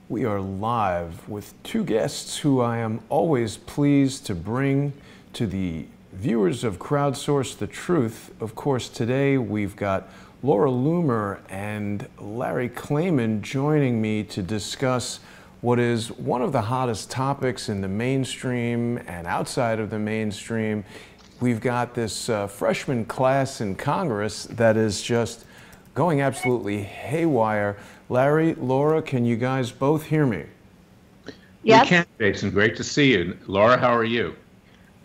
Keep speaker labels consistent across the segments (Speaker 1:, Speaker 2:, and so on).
Speaker 1: We are live with two guests who I am always pleased to bring to the viewers of Crowdsource the Truth. Of course, today we've got Laura Loomer and Larry Klayman joining me to discuss what is one of the hottest topics in the mainstream and outside of the mainstream. We've got this freshman class in Congress that is just going absolutely haywire. Larry, Laura, can you guys both hear me?
Speaker 2: Yes.
Speaker 3: We can, Jason. Great to see you. Laura, how are you?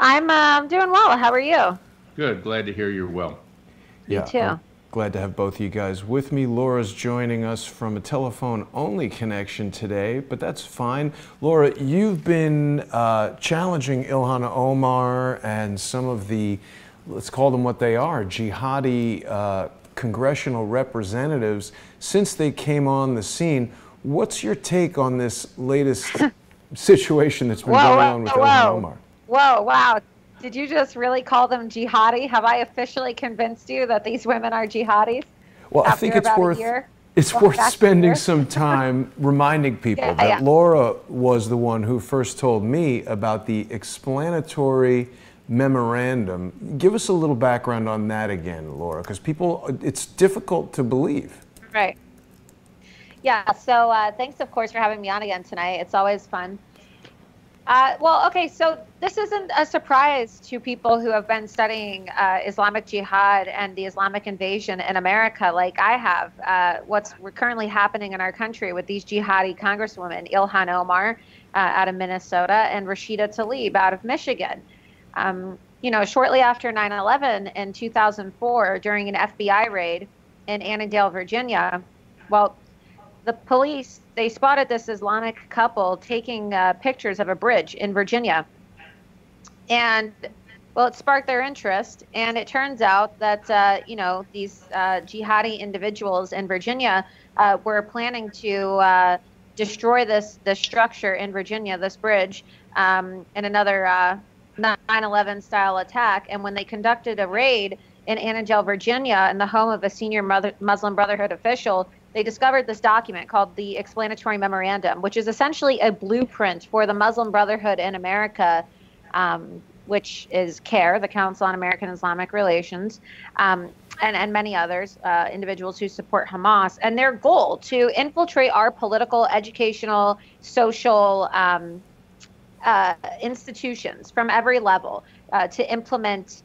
Speaker 2: I'm doing well. How are you?
Speaker 3: Good. Glad to hear you're well.
Speaker 1: Yeah,
Speaker 2: Me too.
Speaker 1: I'm glad to have both of you guys with me. Laura's joining us from a telephone-only connection today, but that's fine. Laura, you've been challenging Ilhan Omar and some of the, let's call them what they are, jihadi congressional representatives since they came on the scene. What's your take on this latest situation that's been going on with Ilhan Omar?
Speaker 2: Whoa, wow. Did you just really call them jihadi? Have I officially convinced you that these women are jihadis?
Speaker 1: Well, I think it's worth spending some time reminding people that Laura was the one who first told me about the explanatory memorandum. Give us a little background on that again, Laura, because it's difficult to believe.
Speaker 2: Right. Yeah, so thanks, of course, for having me on again tonight. It's always fun. Well, okay, so this isn't a surprise to people who have been studying Islamic Jihad and the Islamic invasion in America like I have. What's currently happening in our country with these jihadi congresswomen, Ilhan Omar out of Minnesota and Rashida Tlaib out of Michigan. You know, shortly after 9/11 in 2004, during an FBI raid in Annandale, Virginia, well, the police, they spotted this Islamic couple taking pictures of a bridge in Virginia. And, well, it sparked their interest. And it turns out that, you know, these jihadi individuals in Virginia were planning to destroy this structure in Virginia, this bridge, in another 9/11 style attack. And when they conducted a raid in Annandale, Virginia, in the home of a senior Muslim Brotherhood official, they discovered this document called the Explanatory Memorandum, which is essentially a blueprint for the Muslim Brotherhood in America, which is CARE, the Council on American Islamic Relations, and many others, individuals who support Hamas, and their goal to infiltrate our political, educational, social institutions from every level, to implement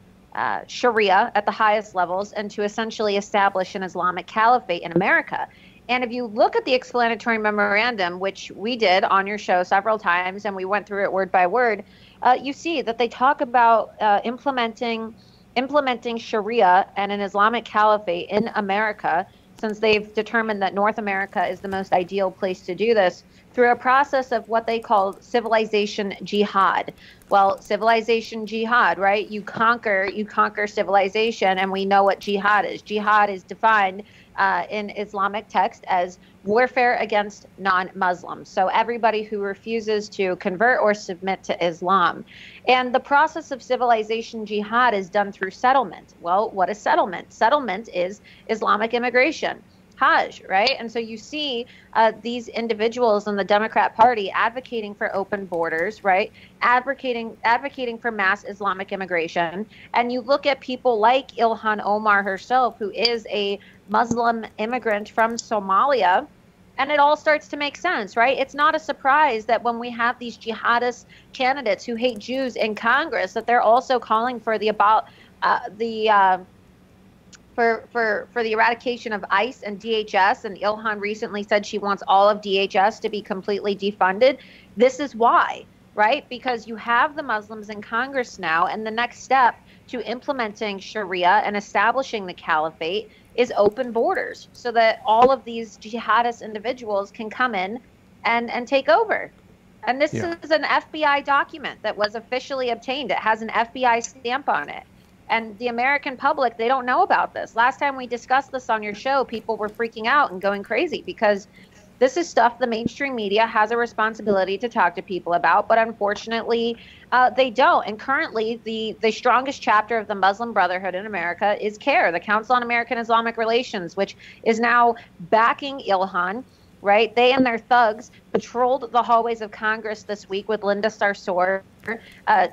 Speaker 2: Sharia at the highest levels and to essentially establish an Islamic caliphate in America. And if you look at the explanatory memorandum, which we did on your show several times, and we went through it word by word, you see that they talk about implementing Sharia and an Islamic caliphate in America, since they've determined that North America is the most ideal place to do this, through a process of what they call civilization jihad. Well, civilization jihad, right? You conquer civilization, and we know what jihad is. Jihad is defined in Islamic text as warfare against non-Muslims. So everybody who refuses to convert or submit to Islam. And the process of civilization jihad is done through settlement. Well, what is settlement? Settlement is Islamic immigration. Hajj, right? And so you see these individuals in the Democrat Party advocating for open borders, right? Advocating for mass Islamic immigration. And you look at people like Ilhan Omar herself, who is a Muslim immigrant from Somalia, and it all starts to make sense, right? It's not a surprise that when we have these jihadist candidates who hate Jews in Congress, that they're also calling for the eradication of ICE and DHS, and Ilhan recently said she wants all of DHS to be completely defunded. This is why, right? Because you have the Muslims in Congress now, and the next step to implementing Sharia and establishing the caliphate is open borders, so that all of these jihadist individuals can come in and take over. And this is an FBI document that was officially obtained. It has an FBI stamp on it. And the American public, they don't know about this. Last time we discussed this on your show, people were freaking out and going crazy because this is stuff the mainstream media has a responsibility to talk to people about, but unfortunately, they don't. And currently, the strongest chapter of the Muslim Brotherhood in America is CARE, the Council on American Islamic Relations, which is now backing Ilhan right? They and their thugs patrolled the hallways of Congress this week with Linda Sarsour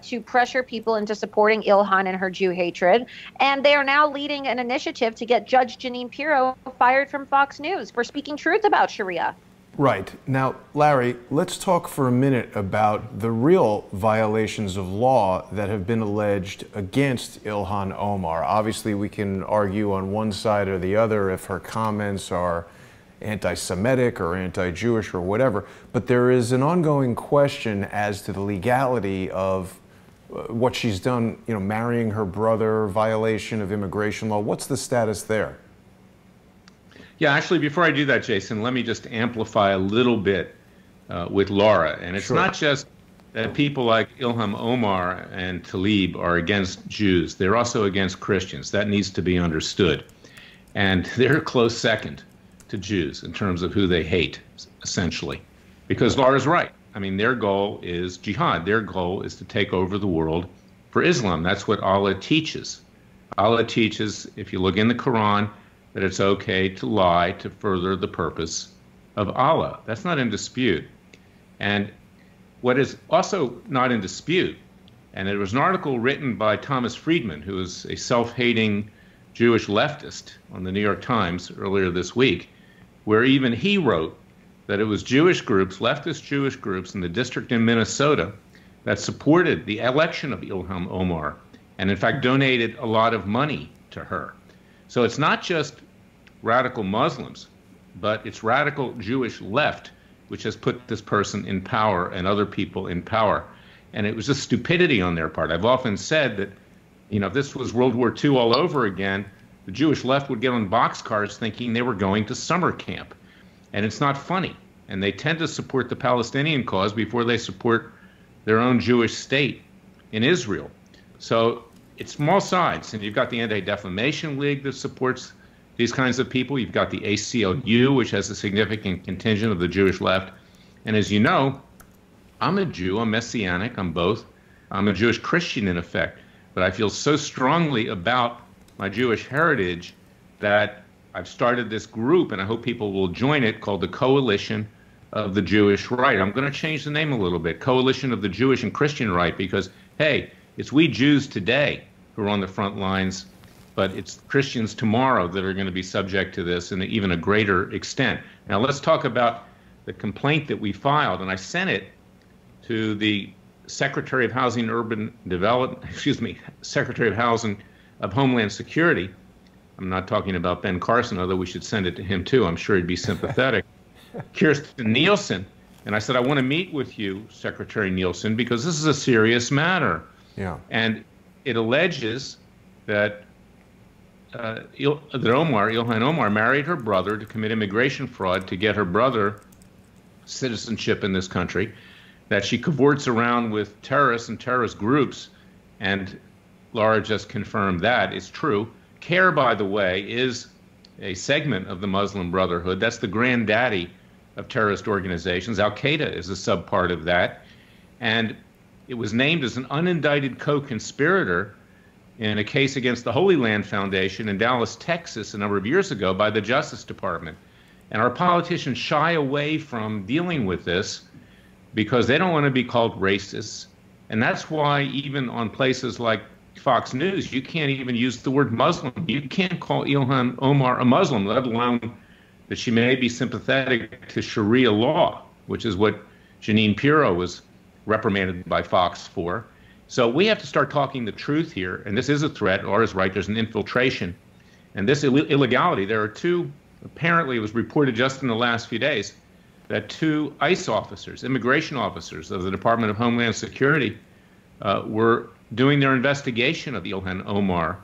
Speaker 2: to pressure people into supporting Ilhan and her Jew hatred. And they are now leading an initiative to get Judge Jeanine Pirro fired from Fox News for speaking truth about Sharia.
Speaker 1: Right. Now, Larry, let's talk for a minute about the real violations of law that have been alleged against Ilhan Omar. Obviously, we can argue on one side or the other if her comments are anti-Semitic or anti-Jewish or whatever, but there is an ongoing question as to the legality of what she's done, you know, marrying her brother, violation of immigration law. What's the status there?
Speaker 3: Yeah, actually, before I do that, Jason, let me just amplify a little bit with Laura. And it's not just that people like Ilhan Omar and Tlaib are against Jews. They're also against Christians. That needs to be understood. And they're a close second to Jews in terms of who they hate, essentially. Because Laura's right. I mean, their goal is jihad. Their goal is to take over the world for Islam. That's what Allah teaches. Allah teaches, if you look in the Quran, that it's okay to lie to further the purpose of Allah. That's not in dispute. And what is also not in dispute, and there was an article written by Thomas Friedman, who is a self-hating Jewish leftist, on the New York Times earlier this week, where even he wrote that it was Jewish groups, leftist Jewish groups in the district in Minnesota that supported the election of Ilhan Omar and in fact donated a lot of money to her. So it's not just radical Muslims, but it's radical Jewish left, which has put this person in power and other people in power. And it was just stupidity on their part. I've often said that, you know, if this was World War II all over again, the Jewish left would get on boxcars thinking they were going to summer camp. And it's not funny. And they tend to support the Palestinian cause before they support their own Jewish state in Israel. So it's from all sides. And you've got the Anti-Defamation League that supports these kinds of people. You've got the ACLU, which has a significant contingent of the Jewish left. And as you know, I'm a Jew, I'm Messianic, I'm both. I'm a Jewish Christian in effect. But I feel so strongly about my Jewish heritage that I've started this group, and I hope people will join it, called the Coalition of the Jewish Right. I'm going to change the name a little bit, Coalition of the Jewish and Christian Right, because, hey, it's we Jews today who are on the front lines, but it's Christians tomorrow that are going to be subject to this in even a greater extent. Now let's talk about the complaint that we filed, and I sent it to the Secretary of Housing and Urban Development, Secretary of Housing of Homeland Security. I'm not talking about Ben Carson, although we should send it to him too. I'm sure he'd be sympathetic. Kirsten Nielsen. And I said, I want to meet with you, Secretary Nielsen, because this is a serious matter.
Speaker 1: Yeah.
Speaker 3: And it alleges that Ilhan Omar married her brother to commit immigration fraud to get her brother citizenship in this country, that she cavorts around with terrorists and terrorist groups, and Laura just confirmed that is true. CARE, by the way, is a segment of the Muslim Brotherhood. That's the granddaddy of terrorist organizations. Al-Qaeda is a subpart of that. And it was named as an unindicted co-conspirator in a case against the Holy Land Foundation in Dallas, Texas, a number of years ago by the Justice Department. And our politicians shy away from dealing with this because they don't want to be called racists. And that's why even on places like Fox News, you can't even use the word Muslim. You can't call Ilhan Omar a Muslim, let alone that she may be sympathetic to Sharia law, which is what Jeanine Pirro was reprimanded by Fox for. So we have to start talking the truth here, and this is a threat. Laura's right, there's an infiltration. And this illegality, there are two, apparently it was reported just in the last few days, that two ICE officers, immigration officers of the Department of Homeland Security, were doing their investigation of Ilhan Omar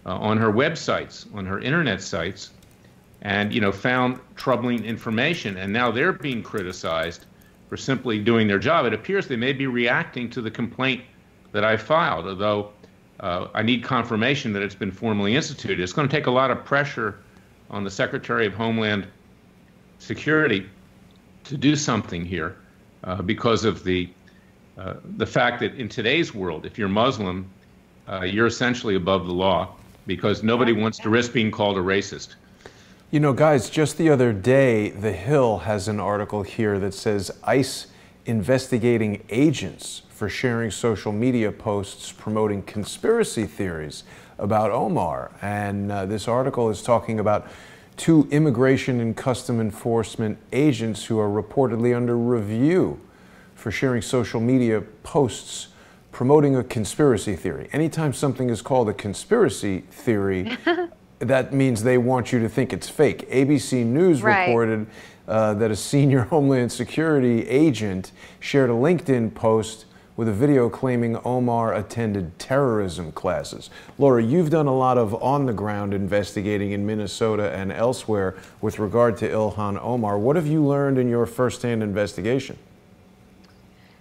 Speaker 3: on her websites, on her internet sites, and found troubling information. And now they're being criticized for simply doing their job. It appears they may be reacting to the complaint that I filed, although I need confirmation that it's been formally instituted. It's going to take a lot of pressure on the Secretary of Homeland Security to do something here because of the fact that in today's world, if you're Muslim, you're essentially above the law because nobody wants to risk being called a racist.
Speaker 1: You know, guys, just the other day, The Hill has an article here that says ICE investigating agents for sharing social media posts promoting conspiracy theories about Omar. And this article is talking about 2 immigration and custom enforcement agents who are reportedly under review for sharing social media posts promoting a conspiracy theory. Anytime something is called a conspiracy theory, that means they want you to think it's fake. ABC News reported that a senior Homeland Security agent shared a LinkedIn post with a video claiming Omar attended terrorism classes. Laura, you've done a lot of on-the-ground investigating in Minnesota and elsewhere with regard to Ilhan Omar. What have you learned in your first-hand investigation?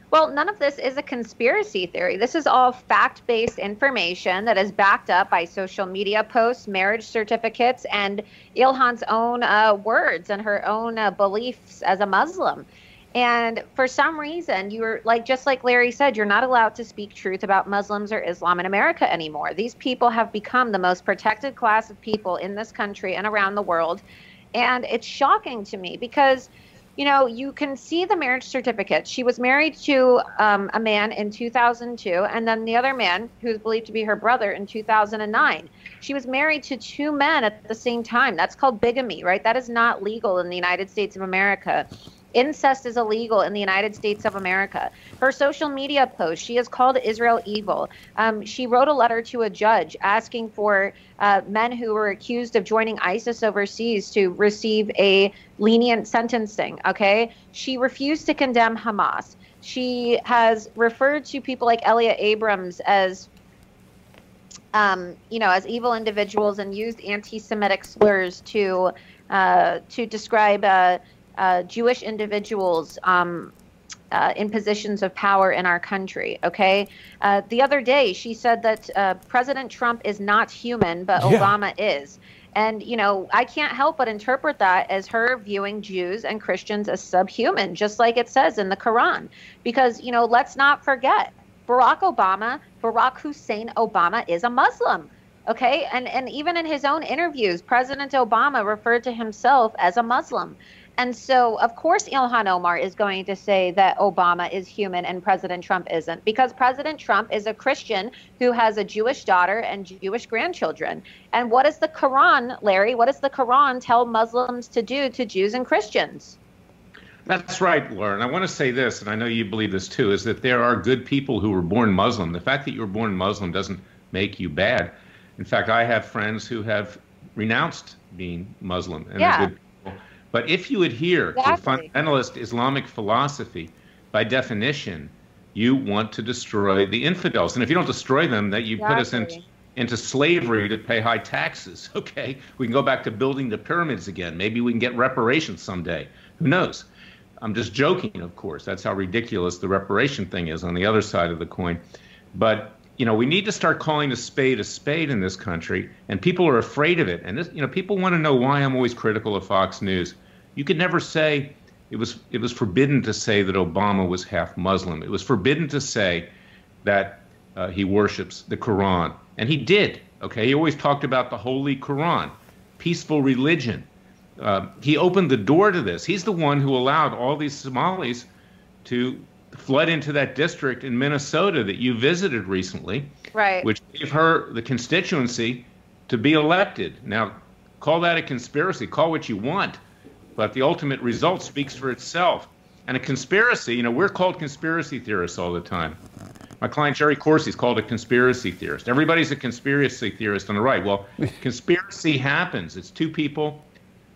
Speaker 2: Well, none of this is a conspiracy theory. This is all fact-based information that is backed up by social media posts, marriage certificates, and Ilhan's own words and her own beliefs as a Muslim. And for some reason, you're just like Larry said, you're not allowed to speak truth about Muslims or Islam in America anymore. These people have become the most protected class of people in this country and around the world. And it's shocking to me because, you know, you can see the marriage certificate. She was married to a man in 2002, and then the other man, who's believed to be her brother, in 2009. She was married to 2 men at the same time. That's called bigamy, right? That is not legal in the United States of America. Incest is illegal in the United States of America. Her social media post, she has called Israel evil. She wrote a letter to a judge asking for men who were accused of joining ISIS overseas to receive a lenient sentencing, okay? She refused to condemn Hamas. She has referred to people like Elliot Abrams as, you know, as evil individuals and used anti-Semitic slurs to describe Jewish individuals in positions of power in our country, okay? The other day, she said that President Trump is not human, but Obama is. And, you know, I can't help but interpret that as her viewing Jews and Christians as subhuman, just like it says in the Quran. Because, you know, let's not forget, Barack Hussein Obama is a Muslim. Okay, and even in his own interviews, President Obama referred to himself as a Muslim. And so, of course, Ilhan Omar is going to say that Obama is human and President Trump isn't, because President Trump is a Christian who has a Jewish daughter and Jewish grandchildren. And what does the Quran, Larry, what does the Quran tell Muslims to do to Jews and Christians?
Speaker 3: That's right, Laura. And I want to say this, and I know you believe this too, is that there are good people who were born Muslim. The fact that you were born Muslim doesn't make you bad. In fact, I have friends who have renounced being Muslim and are good people. But if you adhere to fundamentalist Islamic philosophy, by definition, you want to destroy the infidels. And if you don't destroy them, that you put us into slavery to pay high taxes. Okay, we can go back to building the pyramids again. Maybe we can get reparations someday. Who knows? I'm just joking, of course. That's how ridiculous the reparation thing is on the other side of the coin. But you know, we need to start calling a spade in this country, and people are afraid of it. And this, you know, people want to know why I'm always critical of Fox News. You could never say it was forbidden to say that Obama was half Muslim. It was forbidden to say that he worships the Quran, and he did. Okay, he always talked about the Holy Quran, peaceful religion. He opened the door to this. He's the one who allowed all these Somalis to flood into that district in Minnesota that you visited recently, which gave her the constituency to be elected. Now, call that a conspiracy, call what you want, but the ultimate result speaks for itself. And a conspiracy, you know, we're called conspiracy theorists all the time. My client Jerry Corsi is called a conspiracy theorist. Everybody's a conspiracy theorist on the right. Well, conspiracy happens. It's 2 people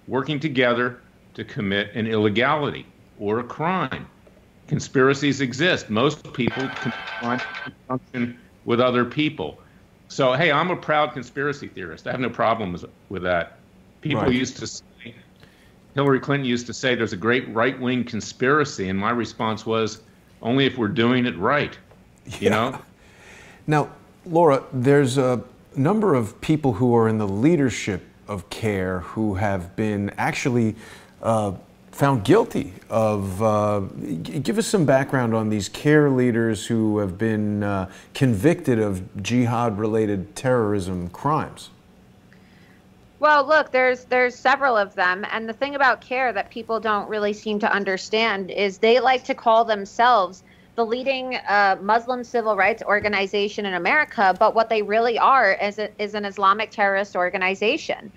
Speaker 3: working together to commit an illegality or a crime. Conspiracies exist. Most people can function with other people. So, hey, I'm a proud conspiracy theorist. I have no problem with that. People used to say, Hillary Clinton used to say there's a great right-wing conspiracy, and my response was, only if we're doing it right, you know?
Speaker 1: Now, Laura, there's a number of people who are in the leadership of CARE who have been actually found guilty of, give us some background on these CARE leaders who have been convicted of jihad-related terrorism crimes.
Speaker 2: Well, look, there's several of them, and the thing about CARE that people don't really seem to understand is they like to call themselves the leading Muslim civil rights organization in America, but what they really are is an Islamic terrorist organization.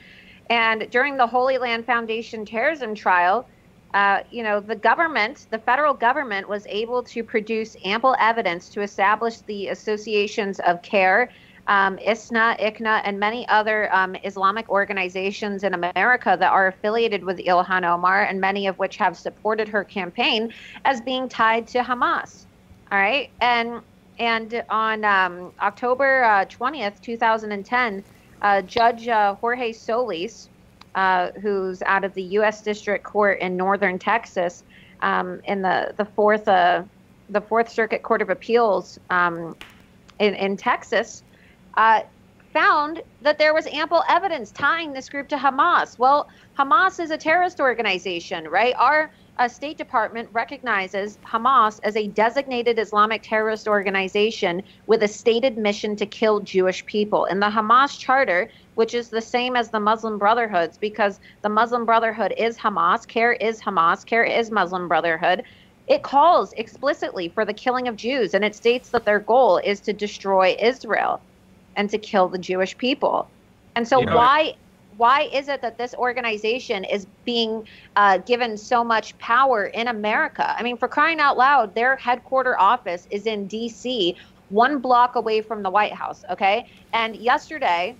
Speaker 2: And during the Holy Land Foundation terrorism trial, the government, the federal government, was able to produce ample evidence to establish the associations of CARE, ISNA, ICNA, and many other Islamic organizations in America that are affiliated with Ilhan Omar, and many of which have supported her campaign, as being tied to Hamas. All right. And on October 20th, 2010, Judge Jorge Solis, who's out of the U.S. District Court in Northern Texas, in the Fourth Circuit Court of Appeals in Texas, found that there was ample evidence tying this group to Hamas. Well, Hamas is a terrorist organization, right? Our State Department recognizes Hamas as a designated Islamic terrorist organization with a stated mission to kill Jewish people. In the Hamas Charter, which is the same as the Muslim Brotherhoods, because the Muslim Brotherhood is Hamas, CARE is Hamas, CARE is Muslim Brotherhood, it calls explicitly for the killing of Jews, and it states that their goal is to destroy Israel and to kill the Jewish people. And so why is it that this organization is being given so much power in America? I mean, for crying out loud, their headquarter office is in D.C., 1 block away from the White House, okay? And yesterday,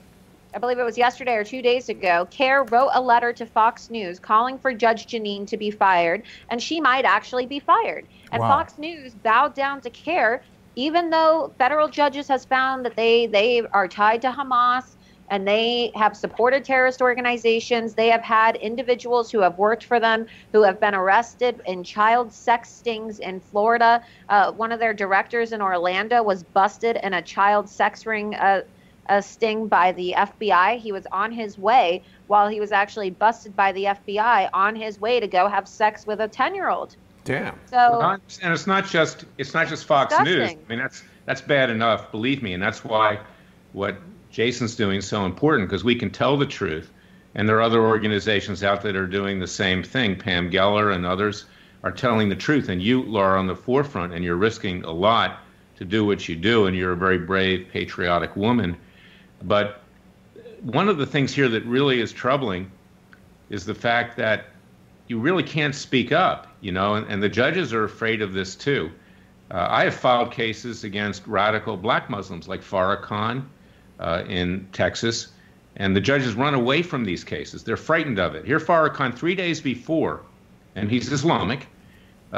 Speaker 2: I believe it was yesterday or 2 days ago, CARE wrote a letter to Fox News calling for Judge Jeanine to be fired, and she might actually be fired. And
Speaker 1: Wow.
Speaker 2: Fox News bowed down to CARE, even though federal judges has found that they are tied to Hamas and they have supported terrorist organizations. They have had individuals who have worked for them who have been arrested in child sex stings in Florida. One of their directors in Orlando was busted in a child sex ring sting by the FBI. He was on his way, while he was actually busted by the FBI, on his way to go have sex with a 10-year-old.
Speaker 1: Damn.
Speaker 2: So,
Speaker 3: and it's not just Fox News. I mean, that's bad enough, believe me, and that's why what Jason's doing is so important, because we can tell the truth, and there are other organizations out there that are doing the same thing. Pam Geller and others are telling the truth, and you, Laura, are on the forefront, and you're risking a lot to do what you do, and you're a very brave, patriotic woman. But one of the things here that really is troubling is the fact that you really can't speak up, and the judges are afraid of this too. I have filed cases against radical black Muslims like Farrakhan in Texas, and the judges run away from these cases. They're frightened of it. Here, Farrakhan, 3 days before, and he's Islamic,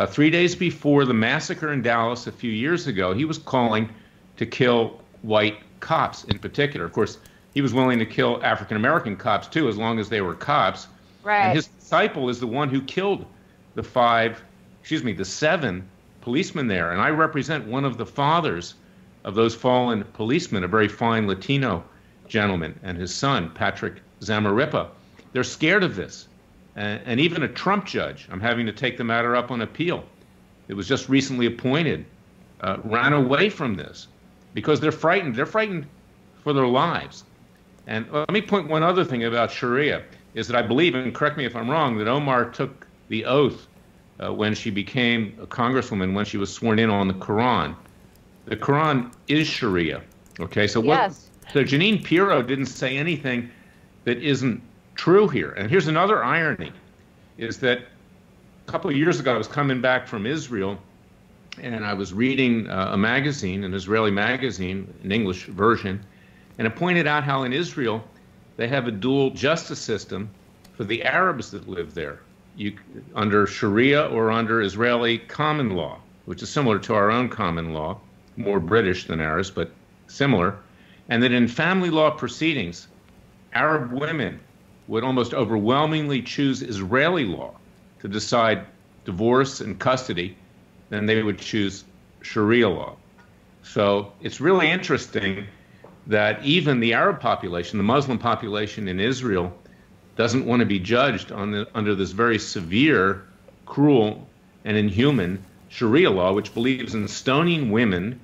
Speaker 3: 3 days before the massacre in Dallas a few years ago, he was calling to kill white cops in particular. Of course, he was willing to kill African-American cops too, as long as they were cops.
Speaker 2: right.
Speaker 3: And his disciple is the one who killed the 7 policemen there. And I represent one of the fathers of those fallen policemen, a very fine Latino gentleman, and his son, Patrick Zamarripa. They're scared of this. And even a Trump judge, I'm having to take the matter up on appeal, it was just recently appointed, ran away from this because they're frightened. They're frightened for their lives. And let me point one other thing about Sharia, is that I believe, and correct me if I'm wrong, that Omar took the oath when she became a congresswoman, when she was sworn in on the Quran. The Quran is Sharia, okay? So
Speaker 2: Yes.
Speaker 3: So Jeanine Pirro didn't say anything that isn't true here. And here's another irony, is that a couple of years ago I was coming back from Israel, and I was reading a magazine, an Israeli magazine, an English version, and it pointed out how in Israel they have a dual justice system for the Arabs that live there, under Sharia or under Israeli common law, which is similar to our own common law, more British than ours, but similar. And that in family law proceedings, Arab women would almost overwhelmingly choose Israeli law to decide divorce and custody than they would choose Sharia law. So it's really interesting that even the Arab population, the Muslim population in Israel, doesn't want to be judged under this very severe, cruel, and inhuman Sharia law, which believes in stoning women,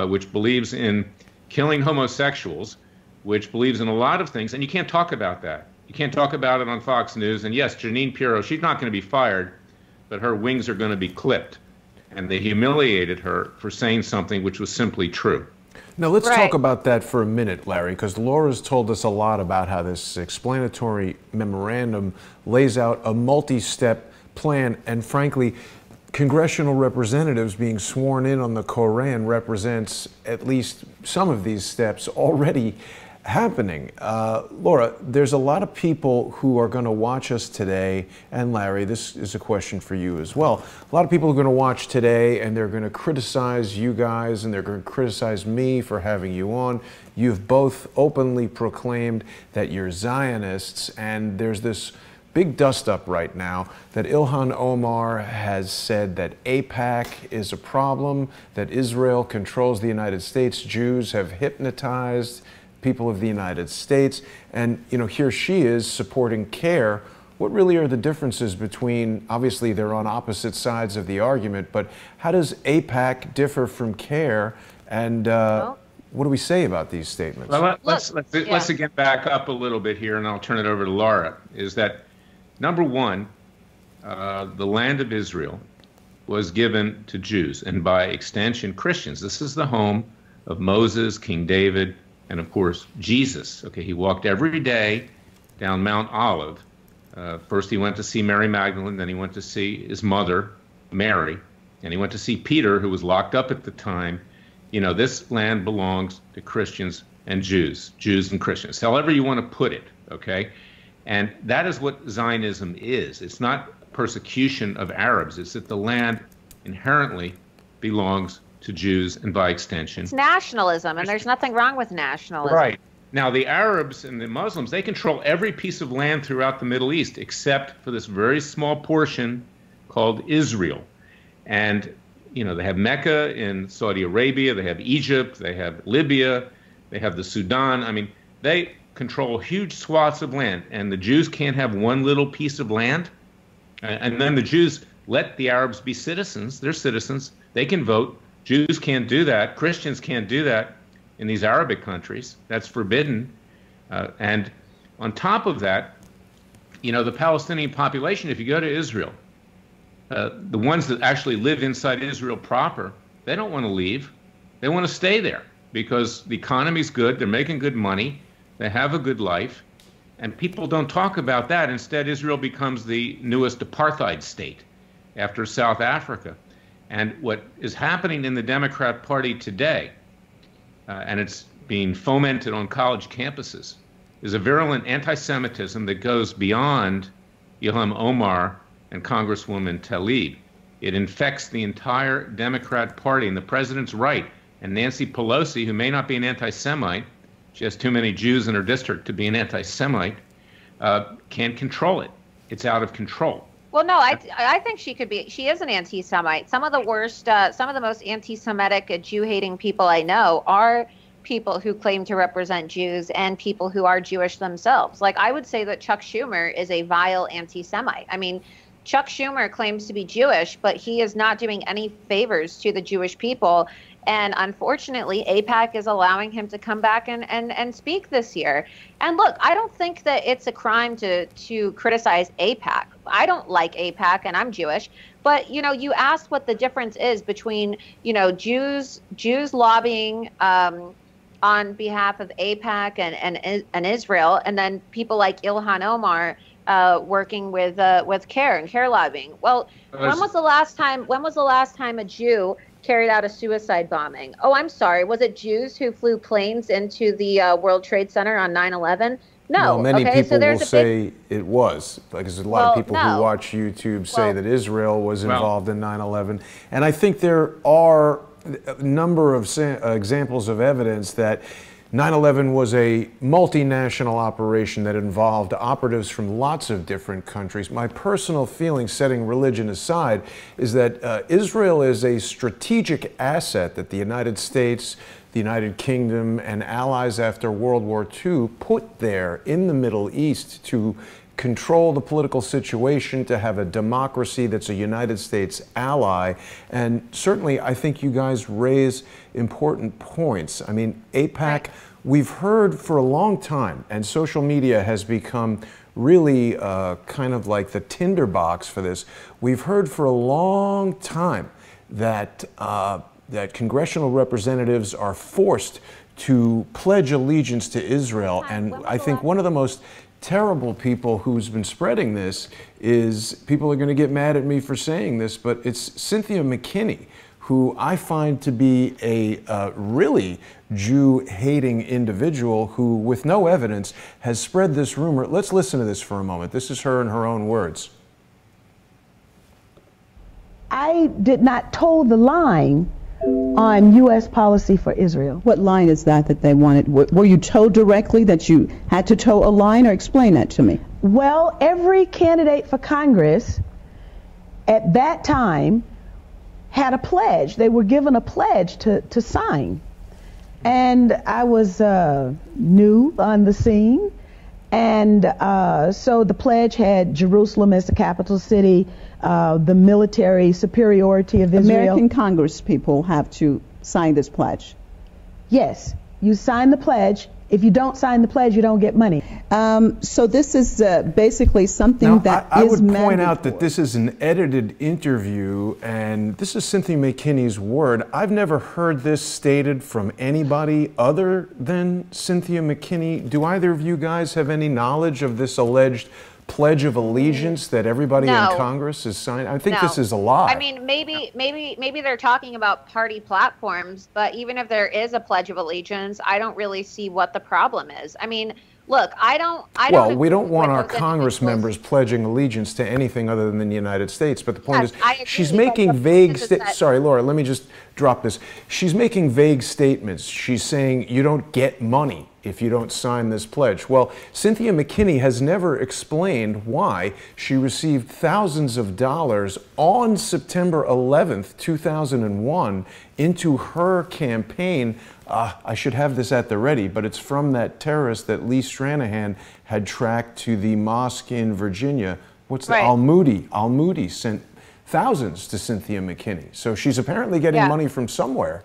Speaker 3: which believes in killing homosexuals, which believes in a lot of things, and you can't talk about that. You can't talk about it on Fox News. And yes, Jeanine Pirro, she's not going to be fired, but her wings are going to be clipped. And they humiliated her for saying something which was simply true.
Speaker 1: Now, let's talk about that for a minute, Larry, because Laura's told us a lot about how this explanatory memorandum lays out a multi-step plan, and frankly, congressional representatives being sworn in on the Koran represents at least some of these steps already happening. Laura, there's a lot of people who are going to watch us today, and Larry, this is a question for you as well. A lot of people are going to watch today, and they're going to criticize you guys, and they're going to criticize me for having you on. You've both openly proclaimed that you're Zionists, and there's this big dust-up right now that Ilhan Omar has said that AIPAC is a problem, that Israel controls the United States, Jews have hypnotized people of the United States, and here she is supporting CARE. What really are the differences between, obviously they're on opposite sides of the argument, but how does AIPAC differ from CARE, and what do we say about these statements?
Speaker 3: Well, let's again back up a little bit here, and I'll turn it over to Laura. Is that number one, the land of Israel was given to Jews, and by extension Christians. This is the home of Moses, King David, and of course, Jesus. Okay, he walked every day down Mount Olive. First he went to see Mary Magdalene, then he went to see his mother, Mary, and he went to see Peter, who was locked up at the time. This land belongs to Christians and Jews and Christians, however you want to put it, okay? And that is what Zionism is. It's not persecution of Arabs. It's that the land inherently belongs to Jews, and by extension,
Speaker 2: it's nationalism, and there's nothing wrong with nationalism.
Speaker 3: Right. Now, the Arabs and the Muslims, they control every piece of land throughout the Middle East, except for this very small portion called Israel. And, they have Mecca in Saudi Arabia, they have Egypt, they have Libya, they have the Sudan. I mean, they control huge swaths of land, and the Jews can't have one little piece of land. And then the Jews let the Arabs be citizens. They're citizens. They can vote. Jews can't do that. Christians can't do that in these Arabic countries. That's forbidden. And on top of that, the Palestinian population, if you go to Israel, the ones that actually live inside Israel proper, they don't want to leave. They want to stay there because the economy's good. They're making good money. They have a good life. And people don't talk about that. Instead, Israel becomes the newest apartheid state after South Africa. And what is happening in the Democrat Party today, and it's being fomented on college campuses, is a virulent anti-Semitism that goes beyond Ilhan Omar and Congresswoman Tlaib. It infects the entire Democrat Party, and the president's right. And Nancy Pelosi, who may not be an anti-Semite, she has too many Jews in her district to be an anti-Semite, can't control it. It's out of control.
Speaker 2: Well, no, I think she could be. She is an anti-Semite. Some of the worst, some of the most anti-Semitic, Jew-hating people I know are people who claim to represent Jews and people who are Jewish themselves. Like, I would say that Chuck Schumer is a vile anti-Semite. I mean, Chuck Schumer claims to be Jewish, but he is not doing any favors to the Jewish people. And unfortunately, AIPAC is allowing him to come back and speak this year. And look, I don't think that it's a crime to criticize AIPAC. I don't like AIPAC, and I'm Jewish. But, you asked what the difference is between, Jews lobbying on behalf of AIPAC and Israel, and then people like Ilhan Omar working with CARE and CARE lobbying. Well, when was the last time a Jew carried out a suicide bombing? Oh, I'm sorry. Was it Jews who flew planes into the World Trade Center on 9/11? No.
Speaker 1: Well, many people will say it was. Like, there's a lot of people who watch YouTube say that Israel was involved in 9/11. And I think there are a number of examples of evidence that 9/11 was a multinational operation that involved operatives from lots of different countries. My personal feeling, setting religion aside, is that Israel is a strategic asset that the United States, the United Kingdom, and allies after World War II put there in the Middle East to control the political situation, to have a democracy that's a United States ally. And certainly, I think you guys raise important points. I mean, AIPAC we've heard for a long time, and social media has become really kind of like the tinderbox for this. We've heard for a long time that, that congressional representatives are forced to pledge allegiance to Israel. And I think one of the most terrible people who's been spreading this is, people are going to get mad at me for saying this, but it's Cynthia McKinney, who I find to be a really Jew-hating individual who, with no evidence, has spread this rumor. Let's listen to this for a moment. This is her in her own words.
Speaker 4: I did not toe the line on U.S. policy for Israel.
Speaker 5: What line is that they wanted? Were you told directly that you had to toe a line, or explain that to me?
Speaker 4: Well, every candidate for Congress at that time had a pledge. They were given a pledge to sign. And I was new on the scene. And so the pledge had Jerusalem as the capital city, the military superiority of Israel.
Speaker 5: American Congress people have to sign this pledge.
Speaker 4: Yes, you sign the pledge. If you don't sign the pledge, you don't get money.
Speaker 5: So this is basically something
Speaker 1: now,
Speaker 5: that
Speaker 1: I
Speaker 5: is
Speaker 1: would point out that this is an edited interview, and this is Cynthia McKinney's word. I've never heard this stated from anybody other than Cynthia McKinney. Do either of you guys have any knowledge of this alleged Pledge of Allegiance that everybody in Congress is signing? I think this is a lie.
Speaker 2: I mean, maybe they're talking about party platforms, but even if there is a Pledge of Allegiance, I don't really see what the problem is. I mean, look, I don't.
Speaker 1: Well, we don't want our Congress members pledging allegiance to anything other than the United States. But the point is, she's making vague statements. Sorry, Laura, let me just drop this. She's making vague statements. She's saying you don't get money if you don't sign this pledge. Well, Cynthia McKinney has never explained why she received thousands of dollars on September 11th, 2001 into her campaign. I should have this at the ready, but it's from that terrorist that Lee Stranahan had tracked to the mosque in Virginia. What's that? Al-Moody. Al-Moody sent thousands to Cynthia McKinney. So she's apparently getting money from somewhere.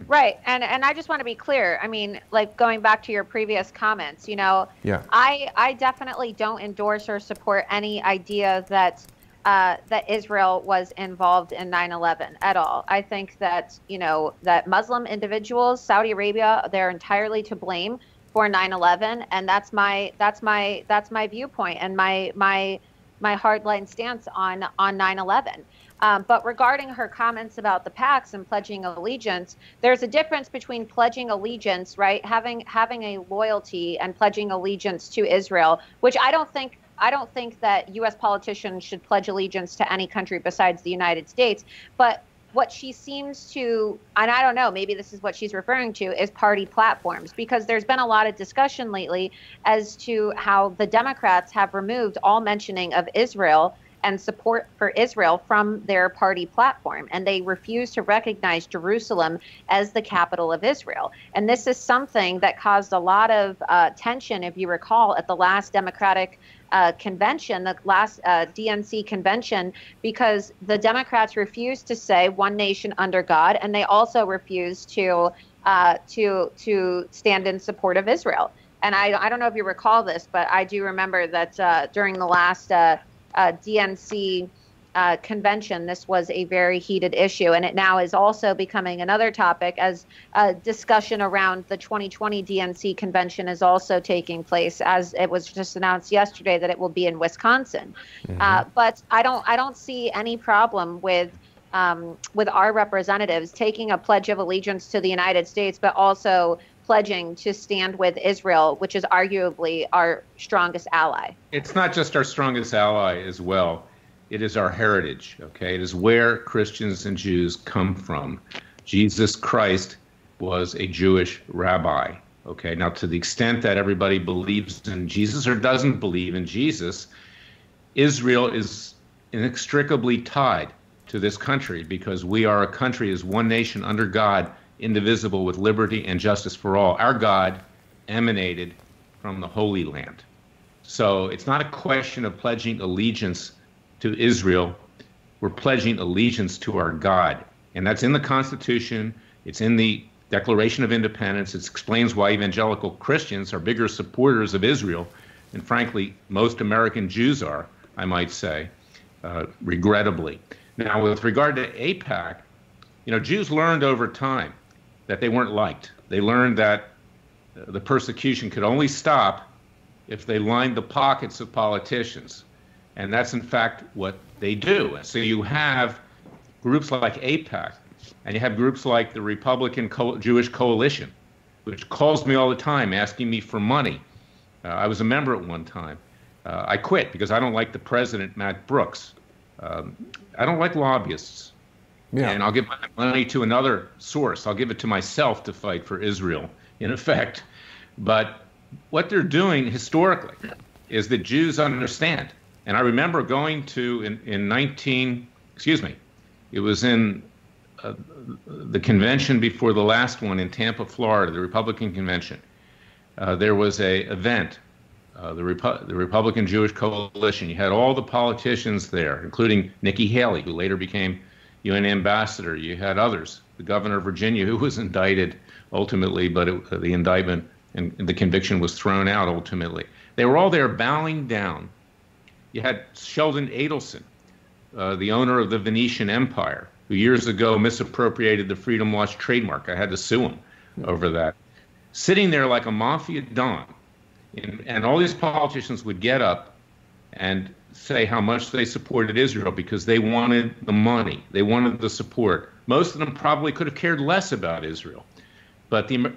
Speaker 2: Right. And I just want to be clear. I mean, like, going back to your previous comments, you know, I definitely don't endorse or support any idea that that Israel was involved in 9/11 at all. I think that, you know, that Muslim individuals, Saudi Arabia, they're entirely to blame for 9/11, and that's my viewpoint and my hardline stance on 9/11. But regarding her comments about the PACs and pledging allegiance, there's a difference between pledging allegiance, right, having a loyalty, and pledging allegiance to Israel, which I don't think that U.S. politicians should pledge allegiance to any country besides the United States. But what she seems to, and I don't know, maybe this is what she's referring to, is party platforms, because there's been a lot of discussion lately as to how the Democrats have removed all mentioning of Israel and support for Israel from their party platform, and they refuse to recognize Jerusalem as the capital of Israel. And this is something that caused a lot of tension, if you recall, at the last Democratic convention, the last DNC convention, because the Democrats refused to say one nation under God, and they also refused to stand in support of Israel. And I don't know if you recall this, but I do remember that during the last DNC convention, this was a very heated issue, and it now is also becoming another topic as discussion around the 2020 DNC convention is also taking place, as it was just announced yesterday that it will be in Wisconsin. But I don't see any problem with our representatives taking a pledge of allegiance to the United States, but also pledging to stand with Israel, which is arguably our strongest ally.
Speaker 3: It's not just our strongest ally as well. It is our heritage, okay? It is where Christians and Jews come from. Jesus Christ was a Jewish rabbi, okay? Now, to the extent that everybody believes in Jesus or doesn't believe in Jesus, Israel is inextricably tied to this country because we are a country as one nation under God, indivisible, with liberty and justice for all. Our God emanated from the Holy Land. So it's not a question of pledging allegiance to Israel. We're pledging allegiance to our God. And that's in the Constitution. It's in the Declaration of Independence. It explains why evangelical Christians are bigger supporters of Israel than, frankly, most American Jews are, I might say, regrettably. Now, with regard to AIPAC, Jews learned over time that they weren't liked. They learned that the persecution could only stop if they lined the pockets of politicians. And that's, in fact, what they do. So you have groups like AIPAC, and you have groups like the Republican Jewish Coalition, which calls me all the time asking me for money. I was a member at one time. I quit because I don't like the president, Matt Brooks. I don't like lobbyists. Yeah. And I'll give my money to another source. I'll give it to myself to fight for Israel, in effect. But what they're doing historically is that Jews understand. And I remember going to, it was in the convention before the last one in Tampa, Florida, the Republican convention. There was a event, the Republican Jewish Coalition. You had all the politicians there, including Nikki Haley, who later became UN ambassador. You had others, the governor of Virginia, who was indicted ultimately, but the indictment and the conviction was thrown out ultimately. They were all there bowing down. You had Sheldon Adelson, the owner of the Venetian Empire, who years ago misappropriated the Freedom Watch trademark. I had to sue him over that. Sitting there like a mafia don. And all these politicians would get up and say how much they supported Israel because they wanted the money. They wanted the support. Most of them probably could have cared less about Israel. But the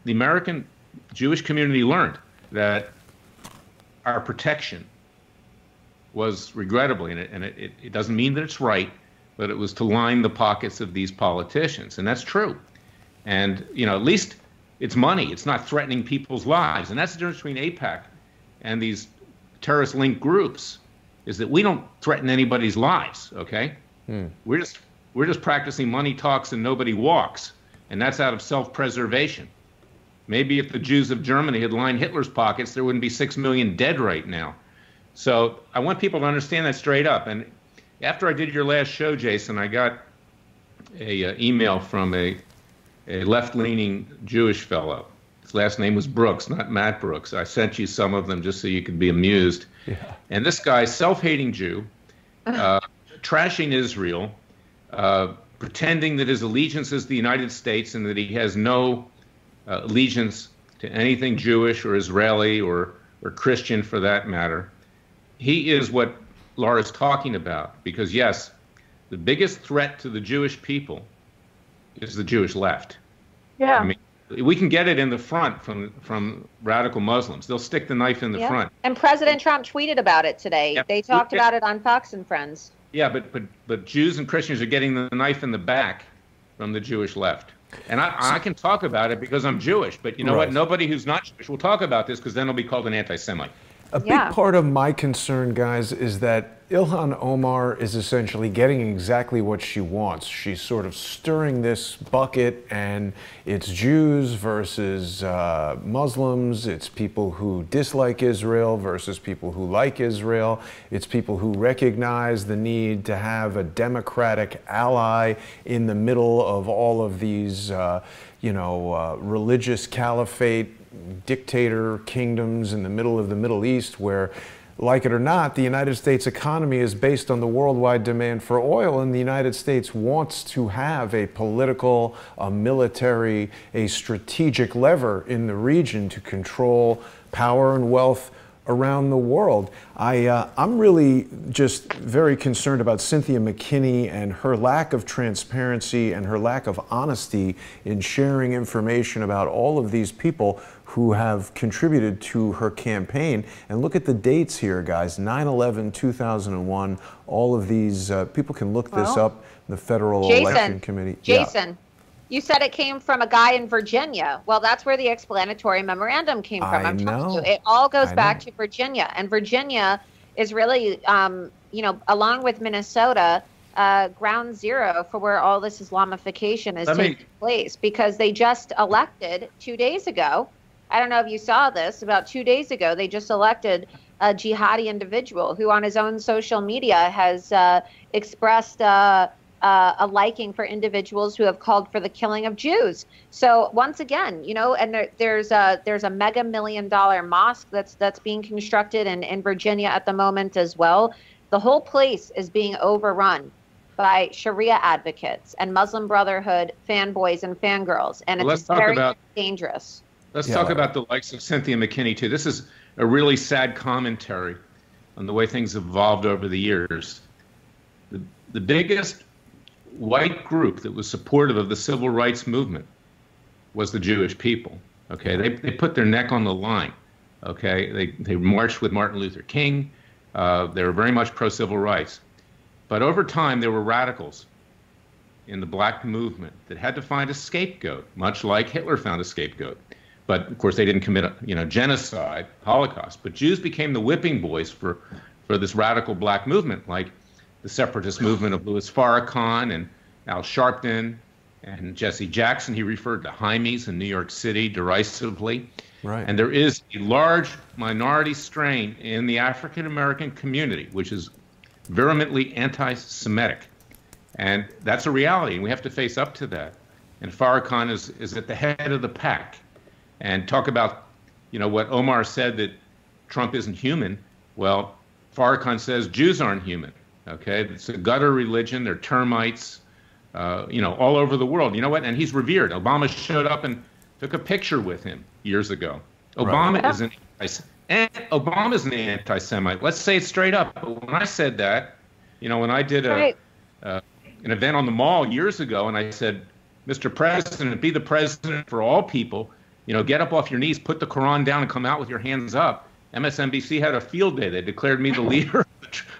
Speaker 3: American Jewish community learned that our protection was regrettably, and it doesn't mean that it's right, but it was to line the pockets of these politicians. And that's true. And, at least it's money. It's not threatening people's lives. And that's the difference between AIPAC and these terrorist-linked groups, is that we don't threaten anybody's lives, okay? We're just practicing money talks and nobody walks. And that's out of self-preservation. Maybe if the Jews of Germany had lined Hitler's pockets, there wouldn't be 6 million dead right now. So I want people to understand that straight up. And after I did your last show, Jason, I got a email from a left-leaning Jewish fellow. His last name was Brooks, not Matt Brooks. I sent you some of them just so you could be amused. Yeah. And this guy, self-hating Jew, trashing Israel, pretending that his allegiance is the United States and that he has no allegiance to anything Jewish or Israeli or Christian for that matter. He is what Laura's talking about, because yes, the biggest threat to the Jewish people is the Jewish left. Yeah. I mean, we can get it in the front from radical Muslims. They'll stick the knife in the front.
Speaker 2: And President Trump tweeted about it today. Yeah. They talked about it on Fox and Friends. Yeah,
Speaker 3: but Jews and Christians are getting the knife in the back from the Jewish left. And I can talk about it because I'm Jewish, but you know what? Nobody who's not Jewish will talk about this because then it'll be called an anti-Semite.
Speaker 1: A big part of my concern, guys, is that Ilhan Omar is essentially getting exactly what she wants. She's sort of stirring this bucket, and it's Jews versus Muslims. It's people who dislike Israel versus people who like Israel. It's people who recognize the need to have a democratic ally in the middle of all of these, religious caliphate dictator kingdoms in the middle of the Middle East, where, like it or not, the United States economy is based on the worldwide demand for oil, and the United States wants to have a political, a military, a strategic lever in the region to control power and wealth around the world. I'm really just very concerned about Cynthia McKinney and her lack of transparency and her lack of honesty in sharing information about all of these people who have contributed to her campaign. And look at the dates here, guys. 9/11, 2001. All of these people can look this up. The Federal Election Committee.
Speaker 2: Jason, you said it came from a guy in Virginia. Well, that's where the explanatory memorandum came from. I'm telling you, it all goes back to Virginia. And Virginia is really, along with Minnesota, ground zero for where all this Islamification is taking place, because they just elected 2 days ago. I don't know if you saw this. About 2 days ago, they just elected a jihadi individual who on his own social media has expressed a liking for individuals who have called for the killing of Jews. So once again, you know, and there's a mega $1 million mosque that's being constructed in Virginia at the moment as well. The whole place is being overrun by Sharia advocates and Muslim Brotherhood fanboys and fangirls, and it's very dangerous.
Speaker 3: Let's talk about the likes of Cynthia McKinney too. This is a really sad commentary on the way things have evolved over the years. The biggest white group that was supportive of the civil rights movement was the Jewish people. Okay, they put their neck on the line. Okay, they marched with Martin Luther King. They were very much pro-civil rights. But over time, there were radicals in the black movement that had to find a scapegoat, much like Hitler found a scapegoat. But of course, they didn't commit genocide, Holocaust. But Jews became the whipping boys for this radical black movement, like the separatist movement of Louis Farrakhan and Al Sharpton and Jesse Jackson. He referred to Jaimes in New York City derisively.
Speaker 1: Right.
Speaker 3: And there is a large minority strain in the African American community, which is vehemently anti-Semitic. And that's a reality, and we have to face up to that. And Farrakhan is at the head of the pack. And talk about, you know, what Omar said, that Trump isn't human. Well, Farrakhan says Jews aren't human. Okay, it's a gutter religion. They're termites, you know, all over the world. You know what? And he's revered. Obama showed up and took a picture with him years ago. Obama is an anti-Semite. Let's say it straight up. But when I said that, you know, when I did an event on the Mall years ago, and I said, Mr. President, be the president for all people. You know, get up off your knees, put the Quran down, and come out with your hands up. MSNBC had a field day. They declared me the leader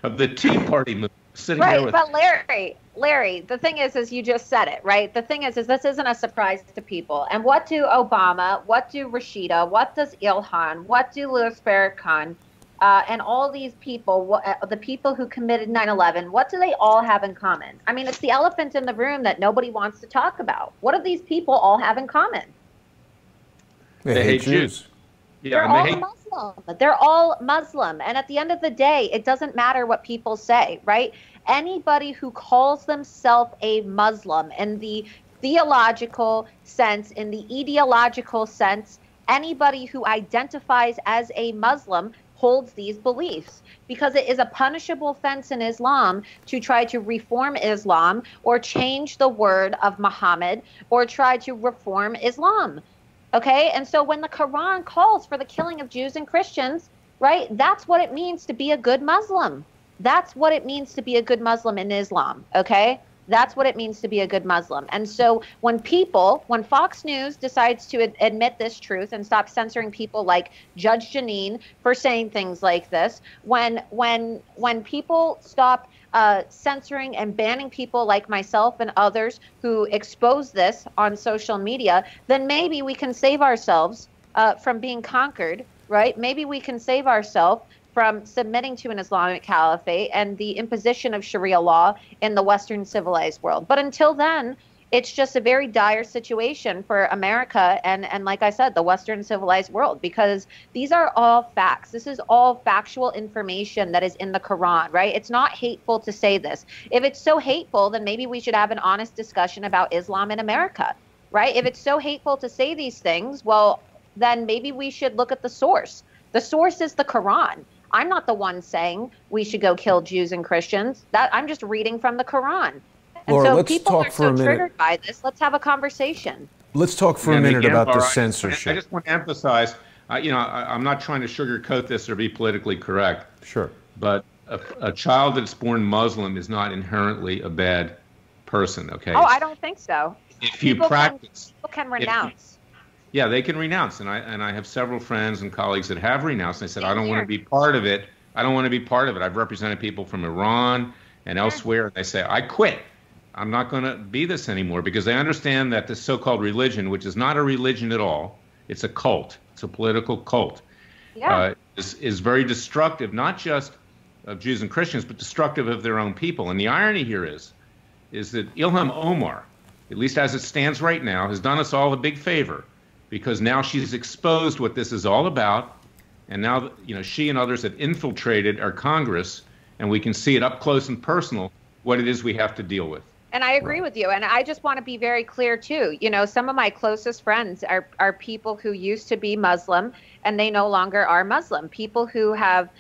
Speaker 3: of the Tea Party movement.
Speaker 2: Right, but Larry, the thing is you just said it, right? The thing is this isn't a surprise to people. And what do Obama, what do Rashida, what does Ilhan, what do Louis Farrakhan, and all these people, the people who committed 9/11, what do they all have in common? I mean, it's the elephant in the room that nobody wants to talk about. What do these people all have in common?
Speaker 1: They hate Jews.
Speaker 2: Yeah, they're all Muslim. And at the end of the day, it doesn't matter what people say, right? Anybody who calls themselves a Muslim in the theological sense, in the ideological sense, anybody who identifies as a Muslim holds these beliefs, because it is a punishable offense in Islam to try to reform Islam or change the word of Muhammad or try to reform Islam. Okay, and so when the Quran calls for the killing of Jews and Christians, right, that's what it means to be a good Muslim. That's what it means to be a good Muslim in Islam, okay? That's what it means to be a good Muslim. And so when Fox News decides to admit this truth and stop censoring people like Judge Jeanine for saying things like this, when people stop censoring and banning people like myself and others who expose this on social media, then maybe we can save ourselves from being conquered, right? Maybe we can save ourselves from submitting to an Islamic caliphate and the imposition of Sharia law in the Western civilized world. But until then, it's just a very dire situation for America and like I said, the Western civilized world, because these are all facts. This is all factual information that is in the Quran, right? It's not hateful to say this. If it's so hateful, then maybe we should have an honest discussion about Islam in America, right? If it's so hateful to say these things, well, then maybe we should look at the source. The source is the Quran. I'm not the one saying we should go kill Jews and Christians. That I'm just reading from the Quran. And
Speaker 1: Laura,
Speaker 2: so
Speaker 1: let's
Speaker 2: people
Speaker 1: talk
Speaker 2: are
Speaker 1: for a minute.
Speaker 2: triggered by this. Let's have a conversation.
Speaker 1: Let's talk for a minute about the censorship.
Speaker 3: I just want to emphasize, you know, I'm not trying to sugarcoat this or be politically correct.
Speaker 1: Sure.
Speaker 3: But a child that's born Muslim is not inherently a bad person, okay?
Speaker 2: Oh, I don't think so.
Speaker 3: If you practice.
Speaker 2: People can renounce.
Speaker 3: Yeah, they can renounce. And I have several friends and colleagues that have renounced. And they said, I don't want to be part of it. I don't want to be part of it. I've represented people from Iran and elsewhere. And they say, I quit. I'm not going to be this anymore, because they understand that this so-called religion, which is not a religion at all, it's a cult. It's a political cult.
Speaker 2: Yeah.
Speaker 3: Is very destructive, not just of Jews and Christians, but destructive of their own people. And the irony here is that Ilhan Omar, at least as it stands right now, has done us all a big favor, because now she's exposed what this is all about. And now, you know, she and others have infiltrated our Congress, and we can see it up close and personal what it is we have to deal with.
Speaker 2: And I agree with you. And I just want to be very clear, too. You know, some of my closest friends are people who used to be Muslim and they no longer are Muslim. People who have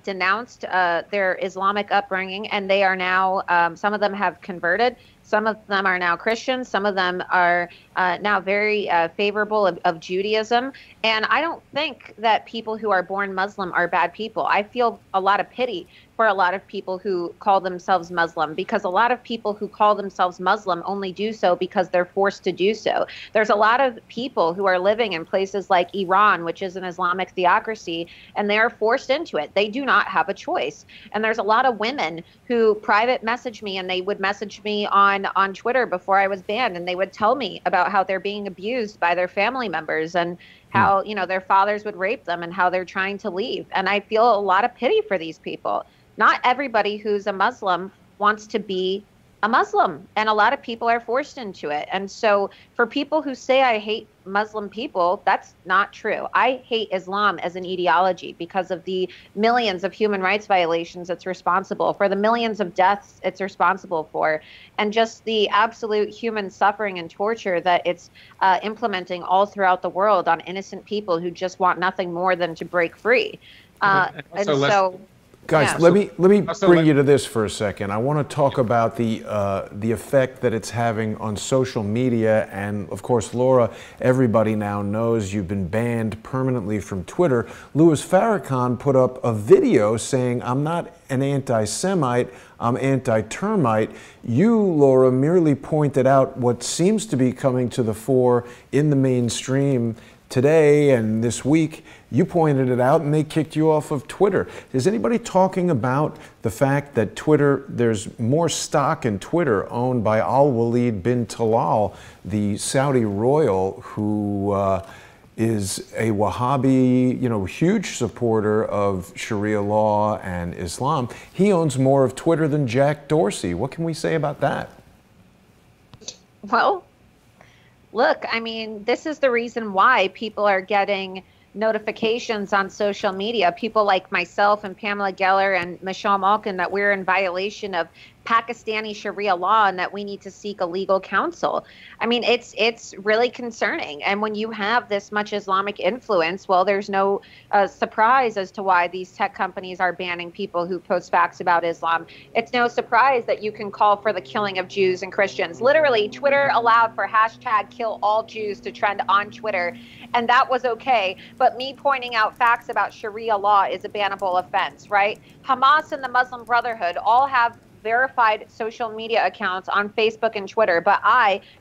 Speaker 2: denounced their Islamic upbringing, and they are now, some of them have converted. Some of them are now Christians. Some of them are now very favorable of Judaism. And I don't think that people who are born Muslim are bad people. I feel a lot of pity for a lot of people who call themselves Muslim, because a lot of people who call themselves Muslim only do so because they're forced to do so. There's a lot of people who are living in places like Iran, which is an Islamic theocracy, and they are forced into it. They do not have a choice. And there's a lot of women who private message me, and they would message me on Twitter before I was banned, and they would tell me about how they're being abused by their family members and how, you know, their fathers would rape them and how they're trying to leave. And I feel a lot of pity for these people. Not everybody who's a Muslim wants to be a Muslim, and a lot of people are forced into it. And so for people who say I hate Muslim people, that's not true. I hate Islam as an ideology because of the millions of human rights violations it's responsible for, the millions of deaths it's responsible for, and just the absolute human suffering and torture that it's implementing all throughout the world on innocent people who just want nothing more than to break free.
Speaker 1: Guys,
Speaker 2: yeah.
Speaker 1: let me bring you to this for a second. I want to talk about the effect that it's having on social media. And of course, Laura, everybody now knows you've been banned permanently from Twitter. Louis Farrakhan put up a video saying, "I'm not an anti-Semite, I'm anti-termite." You, Laura, merely pointed out what seems to be coming to the fore in the mainstream today and this week. You pointed it out and they kicked you off of Twitter. Is anybody talking about the fact that Twitter, there's more stock in Twitter owned by Al-Walid bin Talal, the Saudi royal who is a Wahhabi, you know, huge supporter of Sharia law and Islam. He owns more of Twitter than Jack Dorsey. What can we say about that?
Speaker 2: Well, look, I mean, this is the reason why people are getting notifications on social media, people like myself and Pamela Geller and Michelle Malkin, that we're in violation of Pakistani Sharia law and that we need to seek a legal counsel. I mean, it's really concerning. And when you have this much Islamic influence, well, there's no surprise as to why these tech companies are banning people who post facts about Islam. It's no surprise that you can call for the killing of Jews and Christians. Literally, Twitter allowed for #KillAllJews to trend on Twitter, and that was okay. But me pointing out facts about Sharia law is a bannable offense, right? Hamas and the Muslim Brotherhood all have verified social media accounts on Facebook and Twitter, but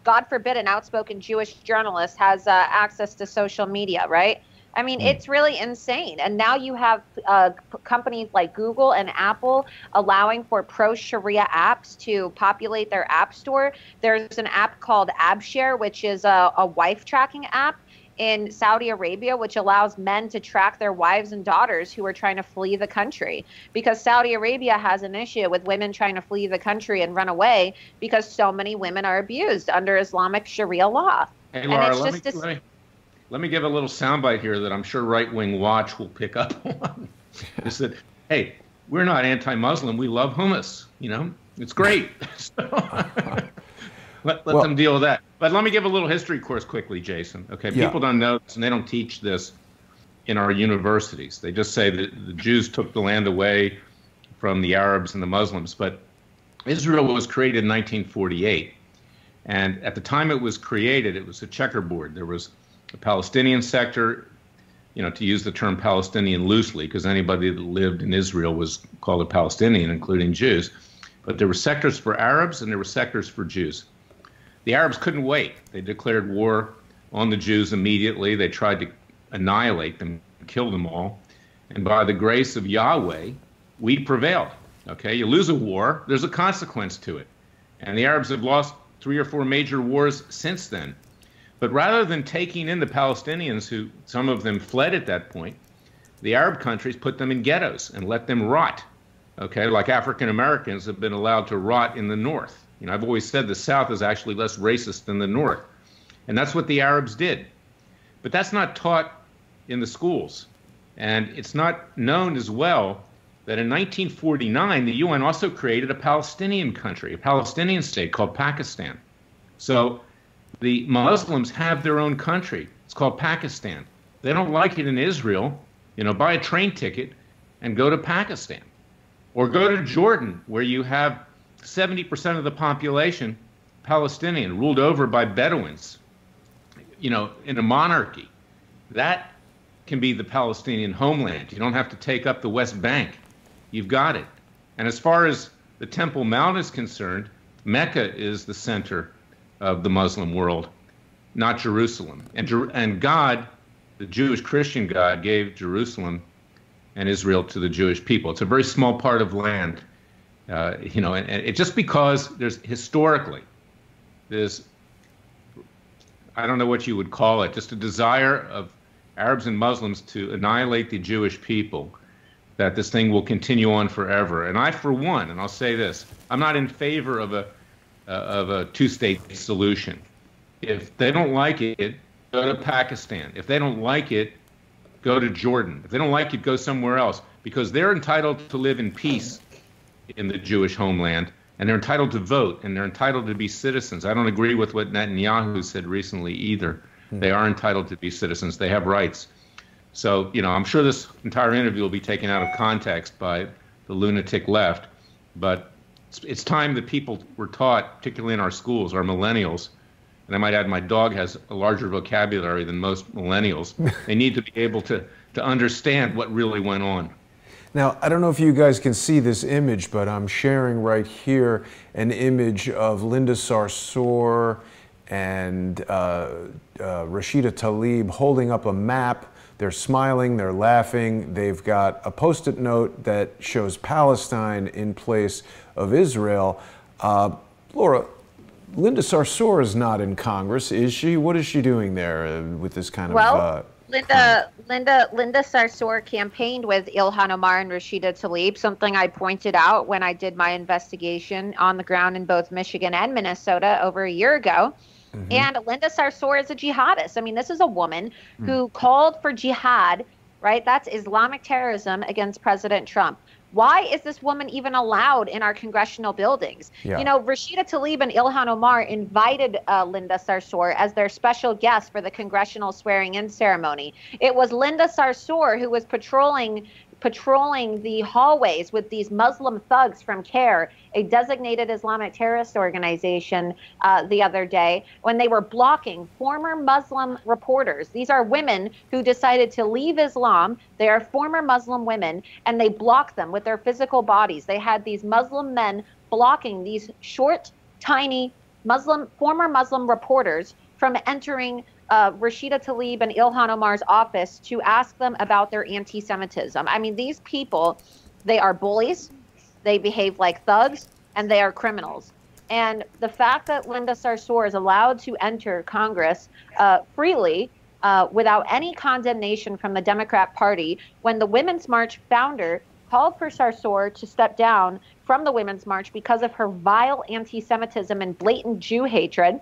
Speaker 2: God forbid, an outspoken Jewish journalist has access to social media, right? I mean, it's really insane. And now you have companies like Google and Apple allowing for pro-Sharia apps to populate their app store. There's an app called AbShare, which is a wife tracking app in Saudi Arabia, which allows men to track their wives and daughters who are trying to flee the country, because Saudi Arabia has an issue with women trying to flee the country and run away because so many women are abused under Islamic Sharia law.
Speaker 3: Hey, Laura, let me give a little soundbite here that I'm sure Right Wing Watch will pick up on. Is that, hey, we're not anti-Muslim, we love hummus, you know? It's great. Let them deal with that. But let me give a little history course quickly, Jason. Okay,
Speaker 1: yeah.
Speaker 3: People don't know this, and they don't teach this in our universities. They just say that the Jews took the land away from the Arabs and the Muslims. But Israel was created in 1948. And at the time it was created, it was a checkerboard. There was a Palestinian sector, you know, to use the term Palestinian loosely, because anybody that lived in Israel was called a Palestinian, including Jews. But there were sectors for Arabs and there were sectors for Jews. The Arabs couldn't wait. They declared war on the Jews immediately. They tried to annihilate them, kill them all. And by the grace of Yahweh, we prevailed. Okay, you lose a war, there's a consequence to it. And the Arabs have lost 3 or 4 major wars since then. But rather than taking in the Palestinians, who some of them fled at that point, the Arab countries put them in ghettos and let them rot. Okay, like African Americans have been allowed to rot in the north. You know, I've always said the South is actually less racist than the North. And that's what the Arabs did. But that's not taught in the schools. And it's not known as well that in 1949, the UN also created a Palestinian country, a Palestinian state called Pakistan. So the Muslims have their own country. It's called Pakistan. They don't like it in Israel, buy a train ticket and go to Pakistan. Or go to Jordan, where you have 70% of the population Palestinian, ruled over by Bedouins, in a monarchy. That can be the Palestinian homeland. You don't have to take up the West Bank. You've got it. And as far as the Temple Mount is concerned, Mecca is the center of the Muslim world, not Jerusalem. And God, the Jewish Christian God, gave Jerusalem and Israel to the Jewish people. It's a very small part of land, and it just because historically, there's, I don't know what you would call it, just a desire of Arabs and Muslims to annihilate the Jewish people, that this thing will continue on forever. And I, for one, and I'll say this, I'm not in favor of a two-state solution. If they don't like it, go to Pakistan. If they don't like it, go to Jordan. If they don't like it, go somewhere else, because they're entitled to live in peace in the Jewish homeland, and they're entitled to vote, and they're entitled to be citizens. I don't agree with what Netanyahu said recently either. They are entitled to be citizens. They have rights. So, I'm sure this entire interview will be taken out of context by the lunatic left, but it's time that people were taught, particularly in our schools, our millennials, and I might add my dog has a larger vocabulary than most millennials. They need to be able to understand what really went on.
Speaker 1: Now, I don't know if you guys can see this image, but I'm sharing right here an image of Linda Sarsour and Rashida Tlaib holding up a map. They're smiling, they're laughing. They've got a Post-it note that shows Palestine in place of Israel. Laura, Linda Sarsour is not in Congress, is she? What is she doing there with this kind of...
Speaker 2: Linda Sarsour campaigned with Ilhan Omar and Rashida Tlaib, something I pointed out when I did my investigation on the ground in both Michigan and Minnesota over a year ago. Mm-hmm. And Linda Sarsour is a jihadist. I mean, this is a woman who called for jihad, right? That's Islamic terrorism against President Trump. Why is this woman even allowed in our congressional buildings?
Speaker 1: Yeah.
Speaker 2: Rashida Tlaib and Ilhan Omar invited Linda Sarsour as their special guest for the congressional swearing-in ceremony. It was Linda Sarsour who was patrolling the hallways with these Muslim thugs from CARE, a designated Islamic terrorist organization, the other day, when they were blocking former Muslim reporters. These are women who decided to leave Islam. They are former Muslim women, and they blocked them with their physical bodies. They had these Muslim men blocking these short, tiny former Muslim reporters from entering Rashida Tlaib and Ilhan Omar's office to ask them about their anti-Semitism. I mean, these people, they are bullies, they behave like thugs, and they are criminals. And the fact that Linda Sarsour is allowed to enter Congress freely without any condemnation from the Democrat Party, when the Women's March founder called for Sarsour to step down from the Women's March because of her vile anti-Semitism and blatant Jew hatred,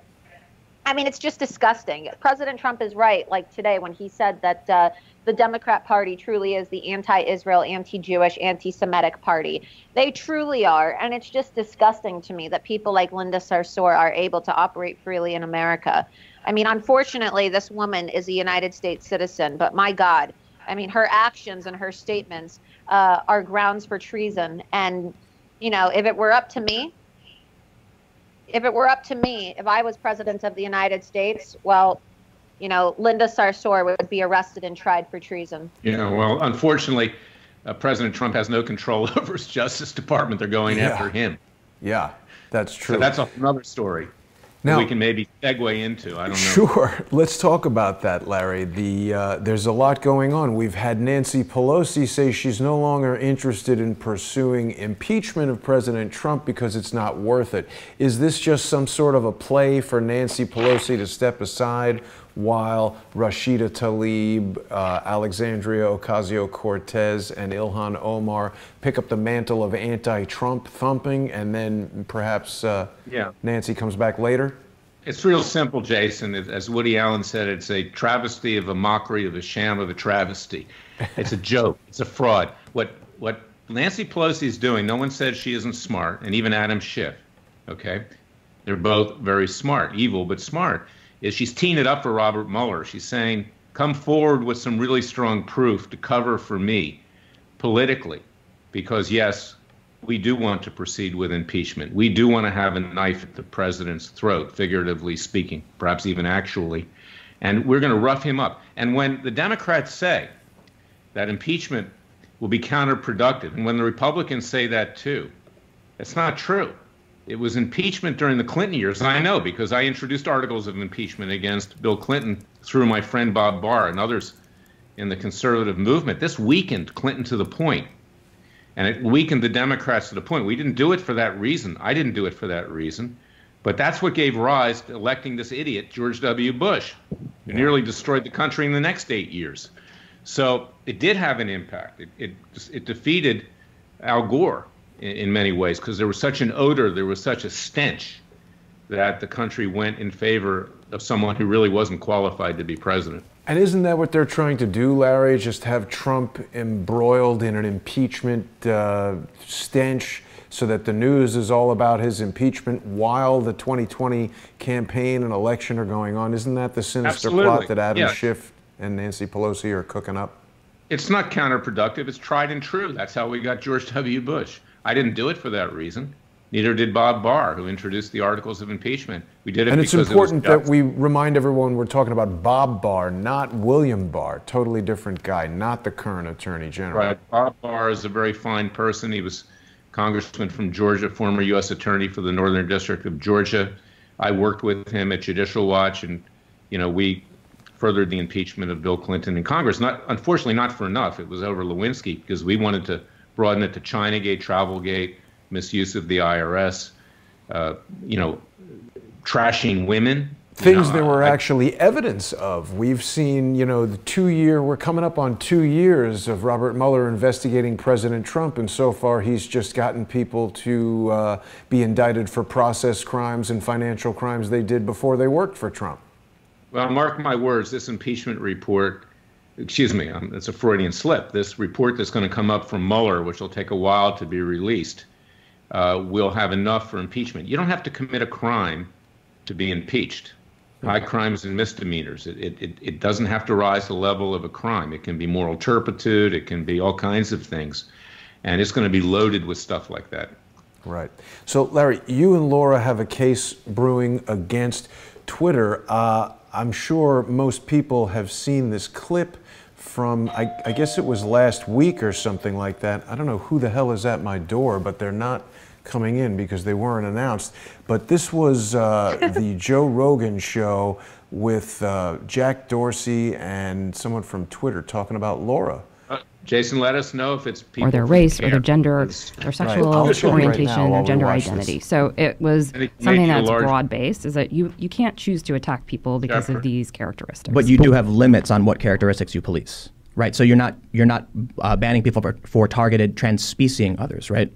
Speaker 2: I mean, it's just disgusting. President Trump is right, like today, when he said that the Democrat Party truly is the anti-Israel, anti-Jewish, anti-Semitic party. They truly are. And it's just disgusting to me that people like Linda Sarsour are able to operate freely in America. I mean, unfortunately, this woman is a United States citizen. But my God, I mean, her actions and her statements are grounds for treason. And, if it were up to me, if I was president of the United States, well, Linda Sarsour would be arrested and tried for treason.
Speaker 3: Yeah, well, unfortunately, President Trump has no control over his Justice Department. They're going after him.
Speaker 1: Yeah, that's true.
Speaker 3: So that's another story. Now, we can maybe segue into, I don't know.
Speaker 1: Sure. Let's talk about that, Larry. There's a lot going on. We've had Nancy Pelosi say she's no longer interested in pursuing impeachment of President Trump because it's not worth it. Is this just some sort of a play for Nancy Pelosi to step aside while Rashida Tlaib, Alexandria Ocasio-Cortez, and Ilhan Omar pick up the mantle of anti-Trump thumping, and then perhaps Nancy comes back later?
Speaker 3: It's real simple, Jason. As Woody Allen said, it's a travesty of a mockery of a sham of a travesty. It's a joke. It's a fraud. What Nancy Pelosi is doing, no one said she isn't smart, and even Adam Schiff, okay? They're both very smart, evil but smart, is she's teeing it up for Robert Mueller. She's saying, come forward with some really strong proof to cover for me politically, because yes, we do want to proceed with impeachment. We do want to have a knife at the president's throat, figuratively speaking, perhaps even actually, and we're going to rough him up. And when the Democrats say that impeachment will be counterproductive, and when the Republicans say that too, it's not true. It was impeachment during the Clinton years, and I know because I introduced articles of impeachment against Bill Clinton through my friend Bob Barr and others in the conservative movement. This weakened Clinton to the point, and it weakened the Democrats to the point. We didn't do it for that reason. I didn't do it for that reason. But that's what gave rise to electing this idiot, George W. Bush, who nearly destroyed the country in the next 8 years. So it did have an impact. It defeated Al Gore in many ways, because there was such an odor, there was such a stench that the country went in favor of someone who really wasn't qualified to be president.
Speaker 1: And isn't that what they're trying to do, Larry? Just have Trump embroiled in an impeachment stench so that the news is all about his impeachment while the 2020 campaign and election are going on? Isn't that the sinister plot that Adam Schiff and Nancy Pelosi are cooking up?
Speaker 3: It's not counterproductive. It's tried and true. That's how we got George W. Bush. I didn't do it for that reason. Neither did Bob Barr, who introduced the articles of impeachment. We did it
Speaker 1: and
Speaker 3: because
Speaker 1: it's important that we remind everyone we're talking about Bob Barr, not William Barr. Totally different guy, not the current Attorney General.
Speaker 3: Right. Bob Barr is a very fine person. He was congressman from Georgia, former U.S. Attorney for the Northern District of Georgia. I worked with him at Judicial Watch, and we furthered the impeachment of Bill Clinton in Congress. Unfortunately, not for enough. It was over Lewinsky, because we wanted to broaden it to Chinagate, Travelgate, misuse of the IRS, trashing women.
Speaker 1: Things there were actually evidence of. We've seen, we're coming up on 2 years of Robert Mueller investigating President Trump, and so far he's just gotten people to be indicted for process crimes and financial crimes they did before they worked for Trump.
Speaker 3: Well, mark my words, this impeachment report, it's a Freudian slip. This report that's going to come up from Mueller, which will take a while to be released, will have enough for impeachment. You don't have to commit a crime to be impeached. High crimes and misdemeanors. It doesn't have to rise to the level of a crime. It can be moral turpitude. It can be all kinds of things. And it's going to be loaded with stuff like that.
Speaker 1: Right. So, Larry, you and Laura have a case brewing against Twitter. I'm sure most people have seen this clip from, I guess it was last week or something like that. I don't know who the hell is at my door, but they're not coming in because they weren't announced. But this was the Joe Rogan show with Jack Dorsey and someone from Twitter talking about Laura.
Speaker 3: Jason, let us know if it's people
Speaker 6: or their race, or their gender, or sexual orientation, or gender identity. So it was something that's broad-based, is that you can't choose to attack people because of these characteristics.
Speaker 7: But you do have limits on what characteristics you police, right? So you're not banning people for targeted transspecing others, right?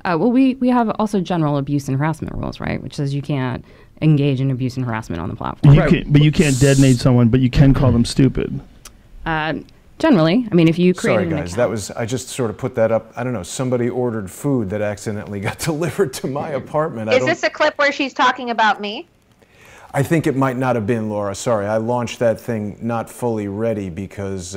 Speaker 6: Well, we have also general abuse and harassment rules, right? Which says you can't engage in abuse and harassment on the platform.
Speaker 8: But you can't detonate someone, but you can call them stupid.
Speaker 6: Generally, I mean, if you create
Speaker 1: Sorry, guys, I just sort of put that up. I don't know, somebody ordered food that accidentally got delivered to my apartment.
Speaker 2: Is this a clip where she's talking about me?
Speaker 1: I think it might not have been, Laura. Sorry, I launched that thing not fully ready because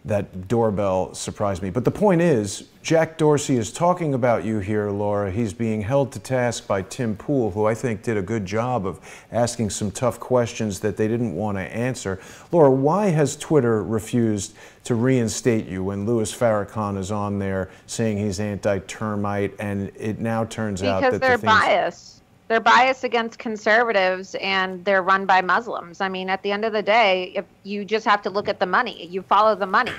Speaker 1: that doorbell surprised me. But the point is, Jack Dorsey is talking about you here, Laura. He's being held to task by Tim Pool, who I think did a good job of asking some tough questions that they didn't want to answer. Laura, why has Twitter refused to reinstate you when Louis Farrakhan is on there saying he's anti-termite, and it now turns out that
Speaker 2: they're biased. They're biased against conservatives, and they're run by Muslims. I mean, at the end of the day, if you just have to look at the money. You follow the money.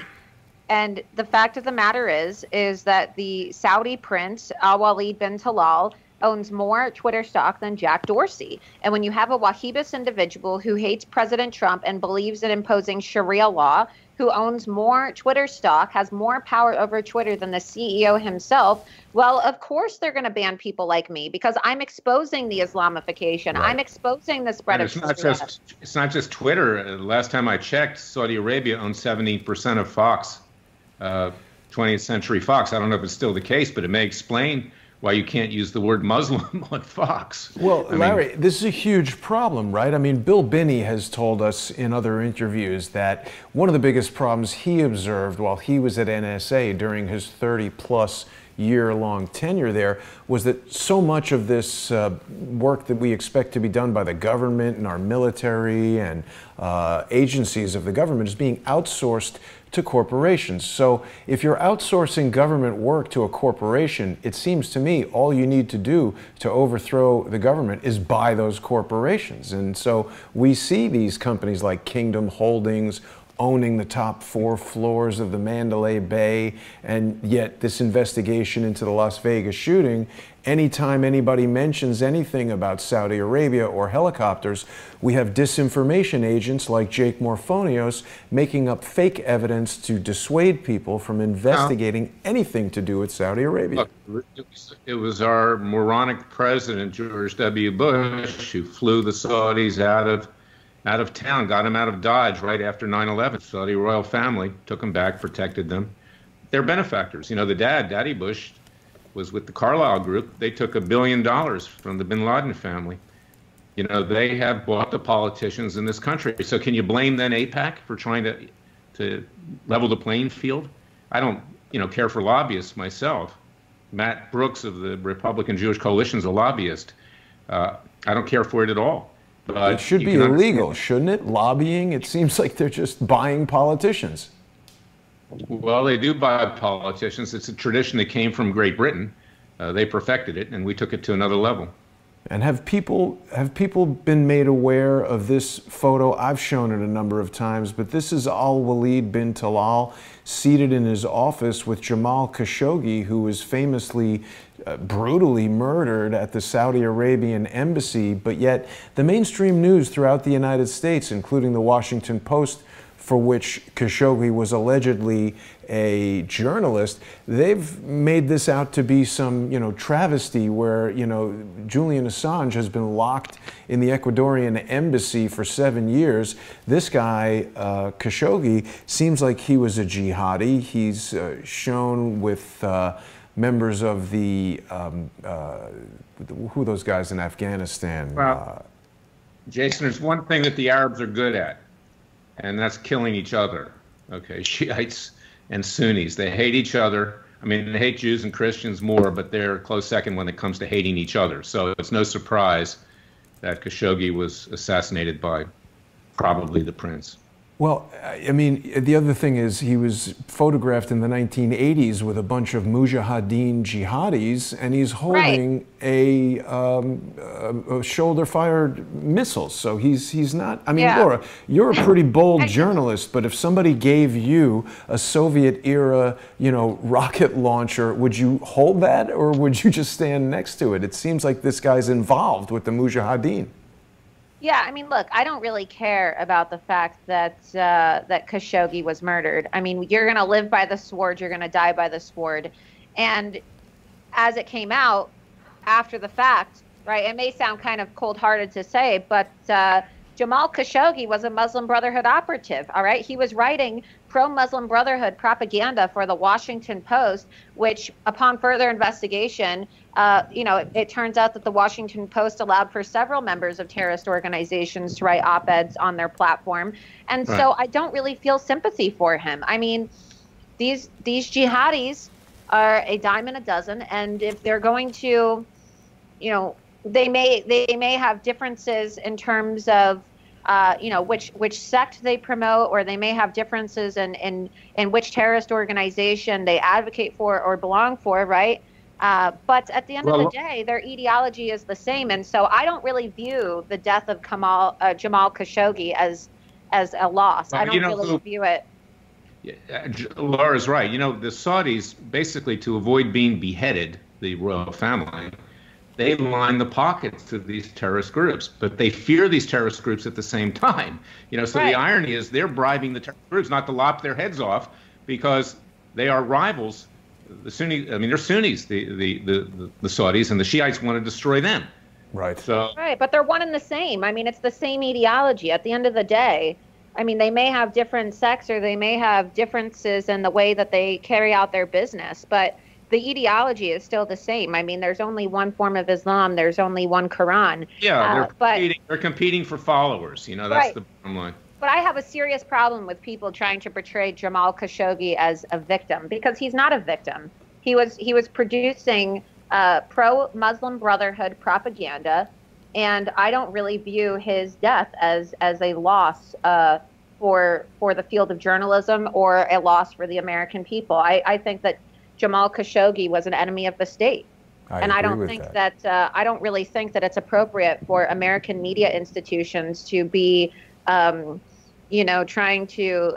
Speaker 2: And the fact of the matter is that the Saudi prince, Al-Walid bin Talal, owns more Twitter stock than Jack Dorsey. And when you have a Wahhabist individual who hates President Trump and believes in imposing Sharia law, who owns more Twitter stock, has more power over Twitter than the CEO himself, well, of course they're going to ban people like me because I'm exposing the Islamification. Right. I'm exposing the spread of Sharia.
Speaker 3: It's not just Twitter. Last time I checked, Saudi Arabia owns 70% of Fox. 20th Century Fox. I don't know if it's still the case, but it may explain why you can't use the word Muslim on Fox.
Speaker 1: Well, Larry, this is a huge problem, right? I mean, Bill Binney has told us in other interviews that one of the biggest problems he observed while he was at NSA during his 30-plus year-long tenure there was that so much of this work that we expect to be done by the government and our military and agencies of the government is being outsourced to corporations. So if you're outsourcing government work to a corporation, it seems to me all you need to do to overthrow the government is buy those corporations. And so we see these companies like Kingdom Holdings owning the top 4 floors of the Mandalay Bay, and yet this investigation into the Las Vegas shooting, anytime anybody mentions anything about Saudi Arabia or helicopters, we have disinformation agents like Jake Morphonios making up fake evidence to dissuade people from investigating anything to do with Saudi Arabia.
Speaker 3: Look, it was our moronic president, George W. Bush, who flew the Saudis out of town, got them out of Dodge right after 9/11. Saudi royal family took them back, protected them. They're benefactors. You know, the Daddy Bush, was with the Carlyle Group. They took $1 billion from the bin Laden family. You know, they have bought the politicians in this country. So can you blame then AIPAC for trying to level the playing field? I don't, care for lobbyists myself. Matt Brooks of the Republican Jewish Coalition is a lobbyist. I don't care for it at all. But
Speaker 1: it should be illegal, shouldn't it? Lobbying, it seems like they're just buying politicians.
Speaker 3: Well, they do buy politicians. It's a tradition that came from Great Britain. They perfected it, and we took it to another level.
Speaker 1: And have people been made aware of this photo? I've shown it a number of times, but this is Al-Walid bin Talal seated in his office with Jamal Khashoggi, who was famously brutally murdered at the Saudi Arabian embassy. But yet the mainstream news throughout the United States, including the Washington Post, for which Khashoggi was allegedly a journalist, they've made this out to be some, travesty where, Julian Assange has been locked in the Ecuadorian embassy for 7 years. This guy, Khashoggi, seems like he was a jihadi. He's shown with members of the, who are those guys in Afghanistan?
Speaker 3: Well, Jason, there's one thing that the Arabs are good at, and that's killing each other, okay? Shiites and Sunnis. They hate each other. I mean, they hate Jews and Christians more, but they're a close second when it comes to hating each other. So it's no surprise that Khashoggi was assassinated by probably the prince.
Speaker 1: Well, I mean, the other thing is he was photographed in the 1980s with a bunch of mujahideen jihadis, and he's holding a shoulder-fired missile. So he's not. I mean, Laura, you're a pretty bold journalist, but if somebody gave you a Soviet-era, rocket launcher, would you hold that, or would you just stand next to it? It seems like this guy's involved with the mujahideen.
Speaker 2: Yeah, I mean, look, I don't really care about the fact that that Khashoggi was murdered. I mean, you're going to live by the sword, you're going to die by the sword. And as it came out after the fact, right, it may sound kind of cold-hearted to say, but Jamal Khashoggi was a Muslim Brotherhood operative, all right? He was writing pro-Muslim Brotherhood propaganda for the Washington Post, which upon further investigation, it turns out that the Washington Post allowed for several members of terrorist organizations to write op-eds on their platform. And so I don't really feel sympathy for him. I mean, these jihadis are a dime a dozen, and if they're going to, they may have differences in terms of which sect they promote, or they may have differences in which terrorist organization they advocate for or belong for, right? But at the end of the day, their ideology is the same, and so I don't really view the death of Jamal Khashoggi as a loss. I don't really view it.
Speaker 3: Laura's right. The Saudis, basically to avoid being beheaded, the royal family, they line the pockets of these terrorist groups, but they fear these terrorist groups at the same time. So the irony is they're bribing the terrorist groups not to lop their heads off because they are rivals. The Sunni, I mean, they're Sunnis, the Saudis, and the Shiites want to destroy them.
Speaker 1: Right.
Speaker 3: So.
Speaker 2: Right, but they're one and the same. I mean, it's the same ideology. At the end of the day, I mean, they may have different sects or they may have differences in the way that they carry out their business, but the ideology is still the same. I mean, there's only one form of Islam. There's only one Quran.
Speaker 3: Yeah, they're competing for followers. You know, that's the bottom line.
Speaker 2: But I have a serious problem with people trying to portray Jamal Khashoggi as a victim, because he's not a victim. He was producing pro-Muslim Brotherhood propaganda, and I don't really view his death as a loss for the field of journalism or a loss for the American people. I think that Jamal Khashoggi was an enemy of the state. I don't think that I don't really think that it's appropriate for American media institutions to be, you know, trying to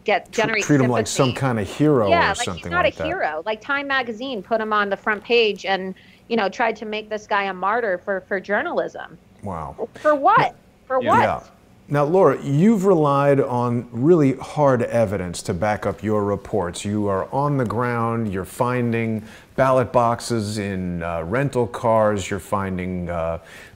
Speaker 2: generate
Speaker 1: treat him
Speaker 2: sympathy.
Speaker 1: like some kind of hero or something like that. Yeah, like
Speaker 2: he's not a hero. Like Time Magazine put him on the front page and, you know, tried to make this guy a martyr for journalism.
Speaker 1: Wow.
Speaker 2: For what? For what?
Speaker 1: Yeah. Now, Laura, you've relied on really hard evidence to back up your reports. You are on the ground, you're finding ballot boxes in rental cars, you're finding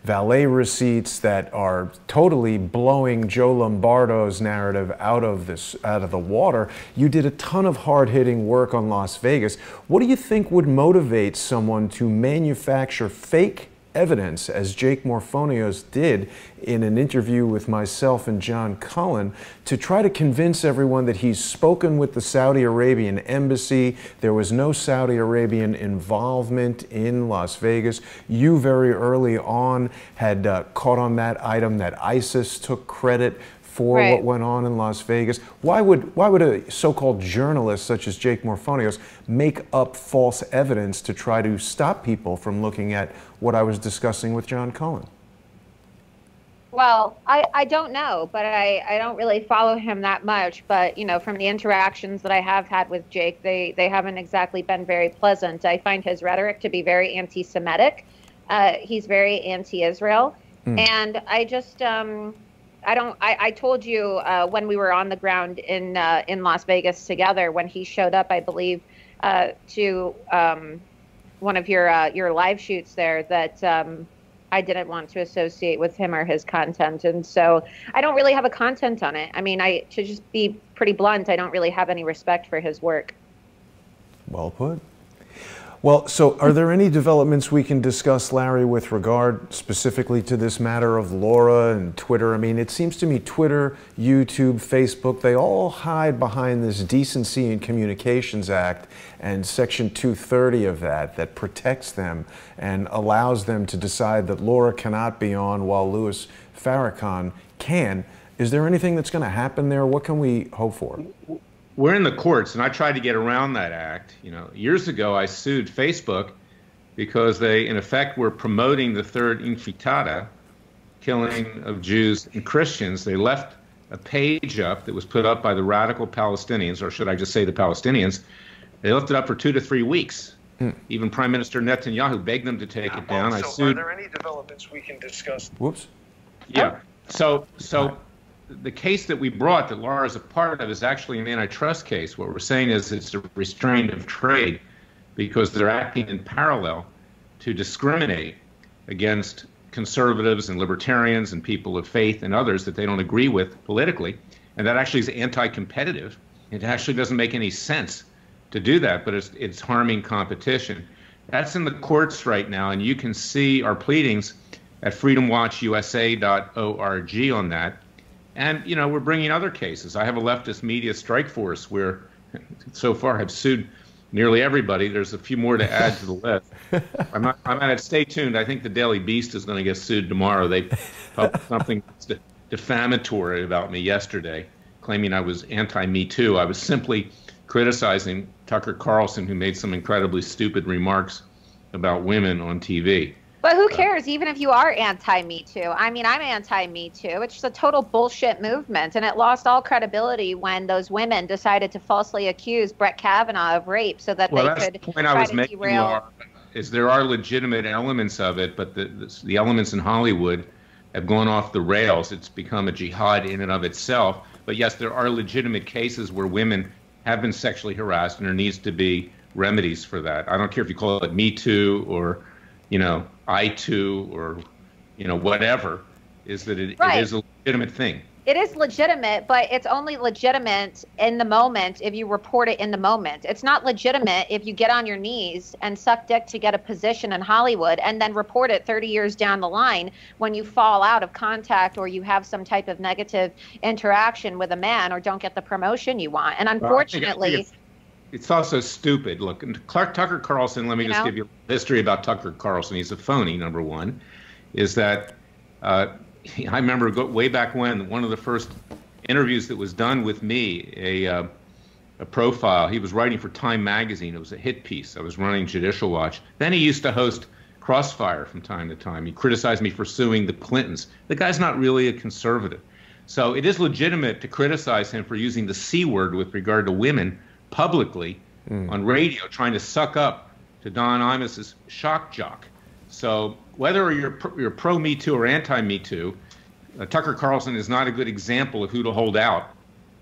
Speaker 1: valet receipts that are totally blowing Joe Lombardo's narrative out of the water. You did a ton of hard-hitting work on Las Vegas. What do you think would motivate someone to manufacture fake evidence, as Jake Morphonios did in an interview with myself and John Cullen, to try to convince everyone that he's spoken with the Saudi Arabian embassy? There was no Saudi Arabian involvement in Las Vegas. You very early on had caught on that item that ISIS took credit for what went on in Las Vegas. Why would a so-called journalist such as Jake Morphonios make up false evidence to try to stop people from looking at what I was discussing with John Cullen?
Speaker 2: Well, I don't know, but I don't really follow him that much. But, you know, from the interactions that I have had with Jake, they haven't exactly been very pleasant. I find his rhetoric to be very anti-Semitic. He's very anti-Israel. And I just... I told you when we were on the ground in Las Vegas together, when he showed up, I believe, to one of your live shoots there, that I didn't want to associate with him or his content. And so I don't really have a content on it. I mean, to just be pretty blunt, I don't really have any respect for his work.
Speaker 1: Well put. Well, so are there any developments we can discuss, Larry, with regard specifically to this matter of Laura and Twitter? I mean, it seems to me Twitter, YouTube, Facebook, they all hide behind this Decency and Communications Act and Section 230 of that protects them and allows them to decide that Laura cannot be on while Louis Farrakhan can. Is there anything that's going to happen there? What can we hope for?
Speaker 3: We're in the courts, and I tried to get around that act. You know, years ago, I sued Facebook because they, in effect, were promoting the Third Intifada, killing of Jews and Christians. They left a page up that was put up by the radical Palestinians, or should I just say the Palestinians. They left it up for 2 to 3 weeks. Even Prime Minister Netanyahu begged them to take it down. I sued. Are there any developments we can discuss?
Speaker 1: Whoops.
Speaker 3: Yeah. So the case that we brought that Laura is a part of is actually an antitrust case. What we're saying is it's a restraint of trade because they're acting in parallel to discriminate against conservatives and libertarians and people of faith and others that they don't agree with politically. And that actually is anti-competitive. It actually doesn't make any sense to do that, but it's harming competition. That's in the courts right now, and you can see our pleadings at freedomwatchusa.org on that. And, you know, we're bringing other cases. I have a leftist media strike force where so far I've sued nearly everybody. There's a few more to add to the list. I'm at stay tuned. I think the Daily Beast is going to get sued tomorrow. They published something defamatory about me yesterday, claiming I was anti-Me Too. I was simply criticizing Tucker Carlson, who made some incredibly stupid remarks about women on TV.
Speaker 2: But who cares, even if you are anti-Me Too? I mean, I'm anti-Me Too. It's just a total bullshit movement, and it lost all credibility when those women decided to falsely accuse Brett Kavanaugh of rape so that they could
Speaker 3: the point I was making, Laura, is there are legitimate elements of it, but the elements in Hollywood have gone off the rails. It's become a jihad in and of itself. But yes, there are legitimate cases where women have been sexually harassed, and there needs to be remedies for that. I don't care if you call it Me Too or, you know, I Too or, you know, whatever, is that it is a legitimate thing.
Speaker 2: it is legitimate, but it's only legitimate in the moment if you report it in the moment. It's not legitimate if you get on your knees and suck dick to get a position in Hollywood and then report it 30 years down the line when you fall out of contact or you have some type of negative interaction with a man or don't get the promotion you want. And unfortunately,
Speaker 3: I think it's also stupid. Look, Tucker Carlson, let me just give you a history about Tucker Carlson. He's a phony, number one, is that I remember way back when, one of the first interviews that was done with me, a profile, he was writing for Time Magazine. It was a hit piece. I was running Judicial Watch. Then he used to host Crossfire from time to time. He criticized me for suing the Clintons. The guy's not really a conservative. So it is legitimate to criticize him for using the C word with regard to women publicly on radio, trying to suck up to Don Imus's shock jock. So whether you're pro Me Too or anti Me Too, Tucker Carlson is not a good example of who to hold out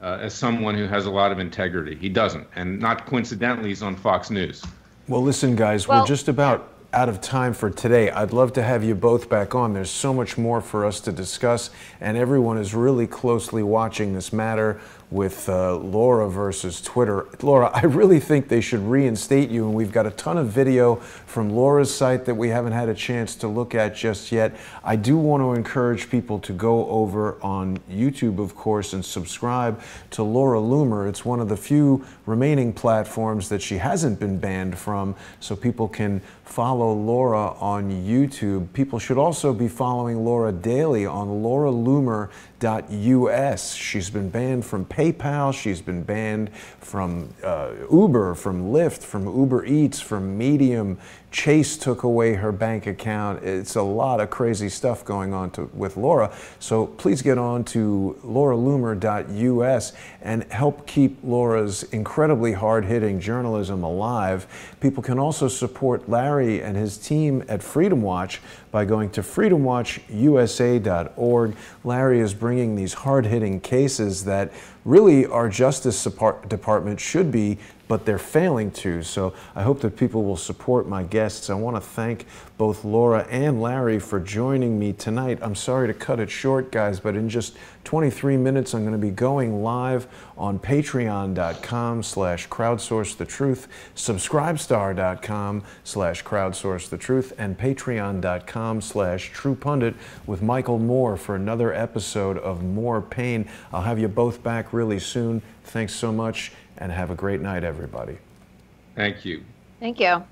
Speaker 3: as someone who has a lot of integrity. He doesn't, and not coincidentally, he's on Fox News.
Speaker 1: Well, listen, guys, we're just about out of time for today. I'd love to have you both back on. There's so much more for us to discuss, and everyone is really closely watching this matter with Laura versus Twitter. Laura, I really think they should reinstate you, and we've got a ton of video from Laura's site that we haven't had a chance to look at just yet. I do want to encourage people to go over on YouTube, of course, and subscribe to Laura Loomer. It's one of the few remaining platforms that she hasn't been banned from, so people can follow Laura on YouTube. People should also be following Laura daily on lauraloomer.us. She's been banned from PayPal, she's been banned from Uber, from Lyft, from Uber Eats, from Medium. Chase took away her bank account. It's a lot of crazy stuff going on with Laura. So please get on to lauraloomer.us and help keep Laura's incredibly hard-hitting journalism alive. People can also support Larry and his team at Freedom Watch by going to freedomwatchusa.org. Larry is bringing these hard-hitting cases that really our Justice Department should be, but they're failing to. So I hope that people will support my guests. I want to thank both Laura and Larry for joining me tonight. I'm sorry to cut it short, guys, but in just 23 minutes, I'm going to be going live on patreon.com/crowdsourcethetruth, subscribestar.com/crowdsourcethetruth, and patreon.com/truepundit with Michael Moore for another episode of More Pain. I'll have you both back really soon. Thanks so much, and have a great night, everybody.
Speaker 3: Thank you.
Speaker 2: Thank you.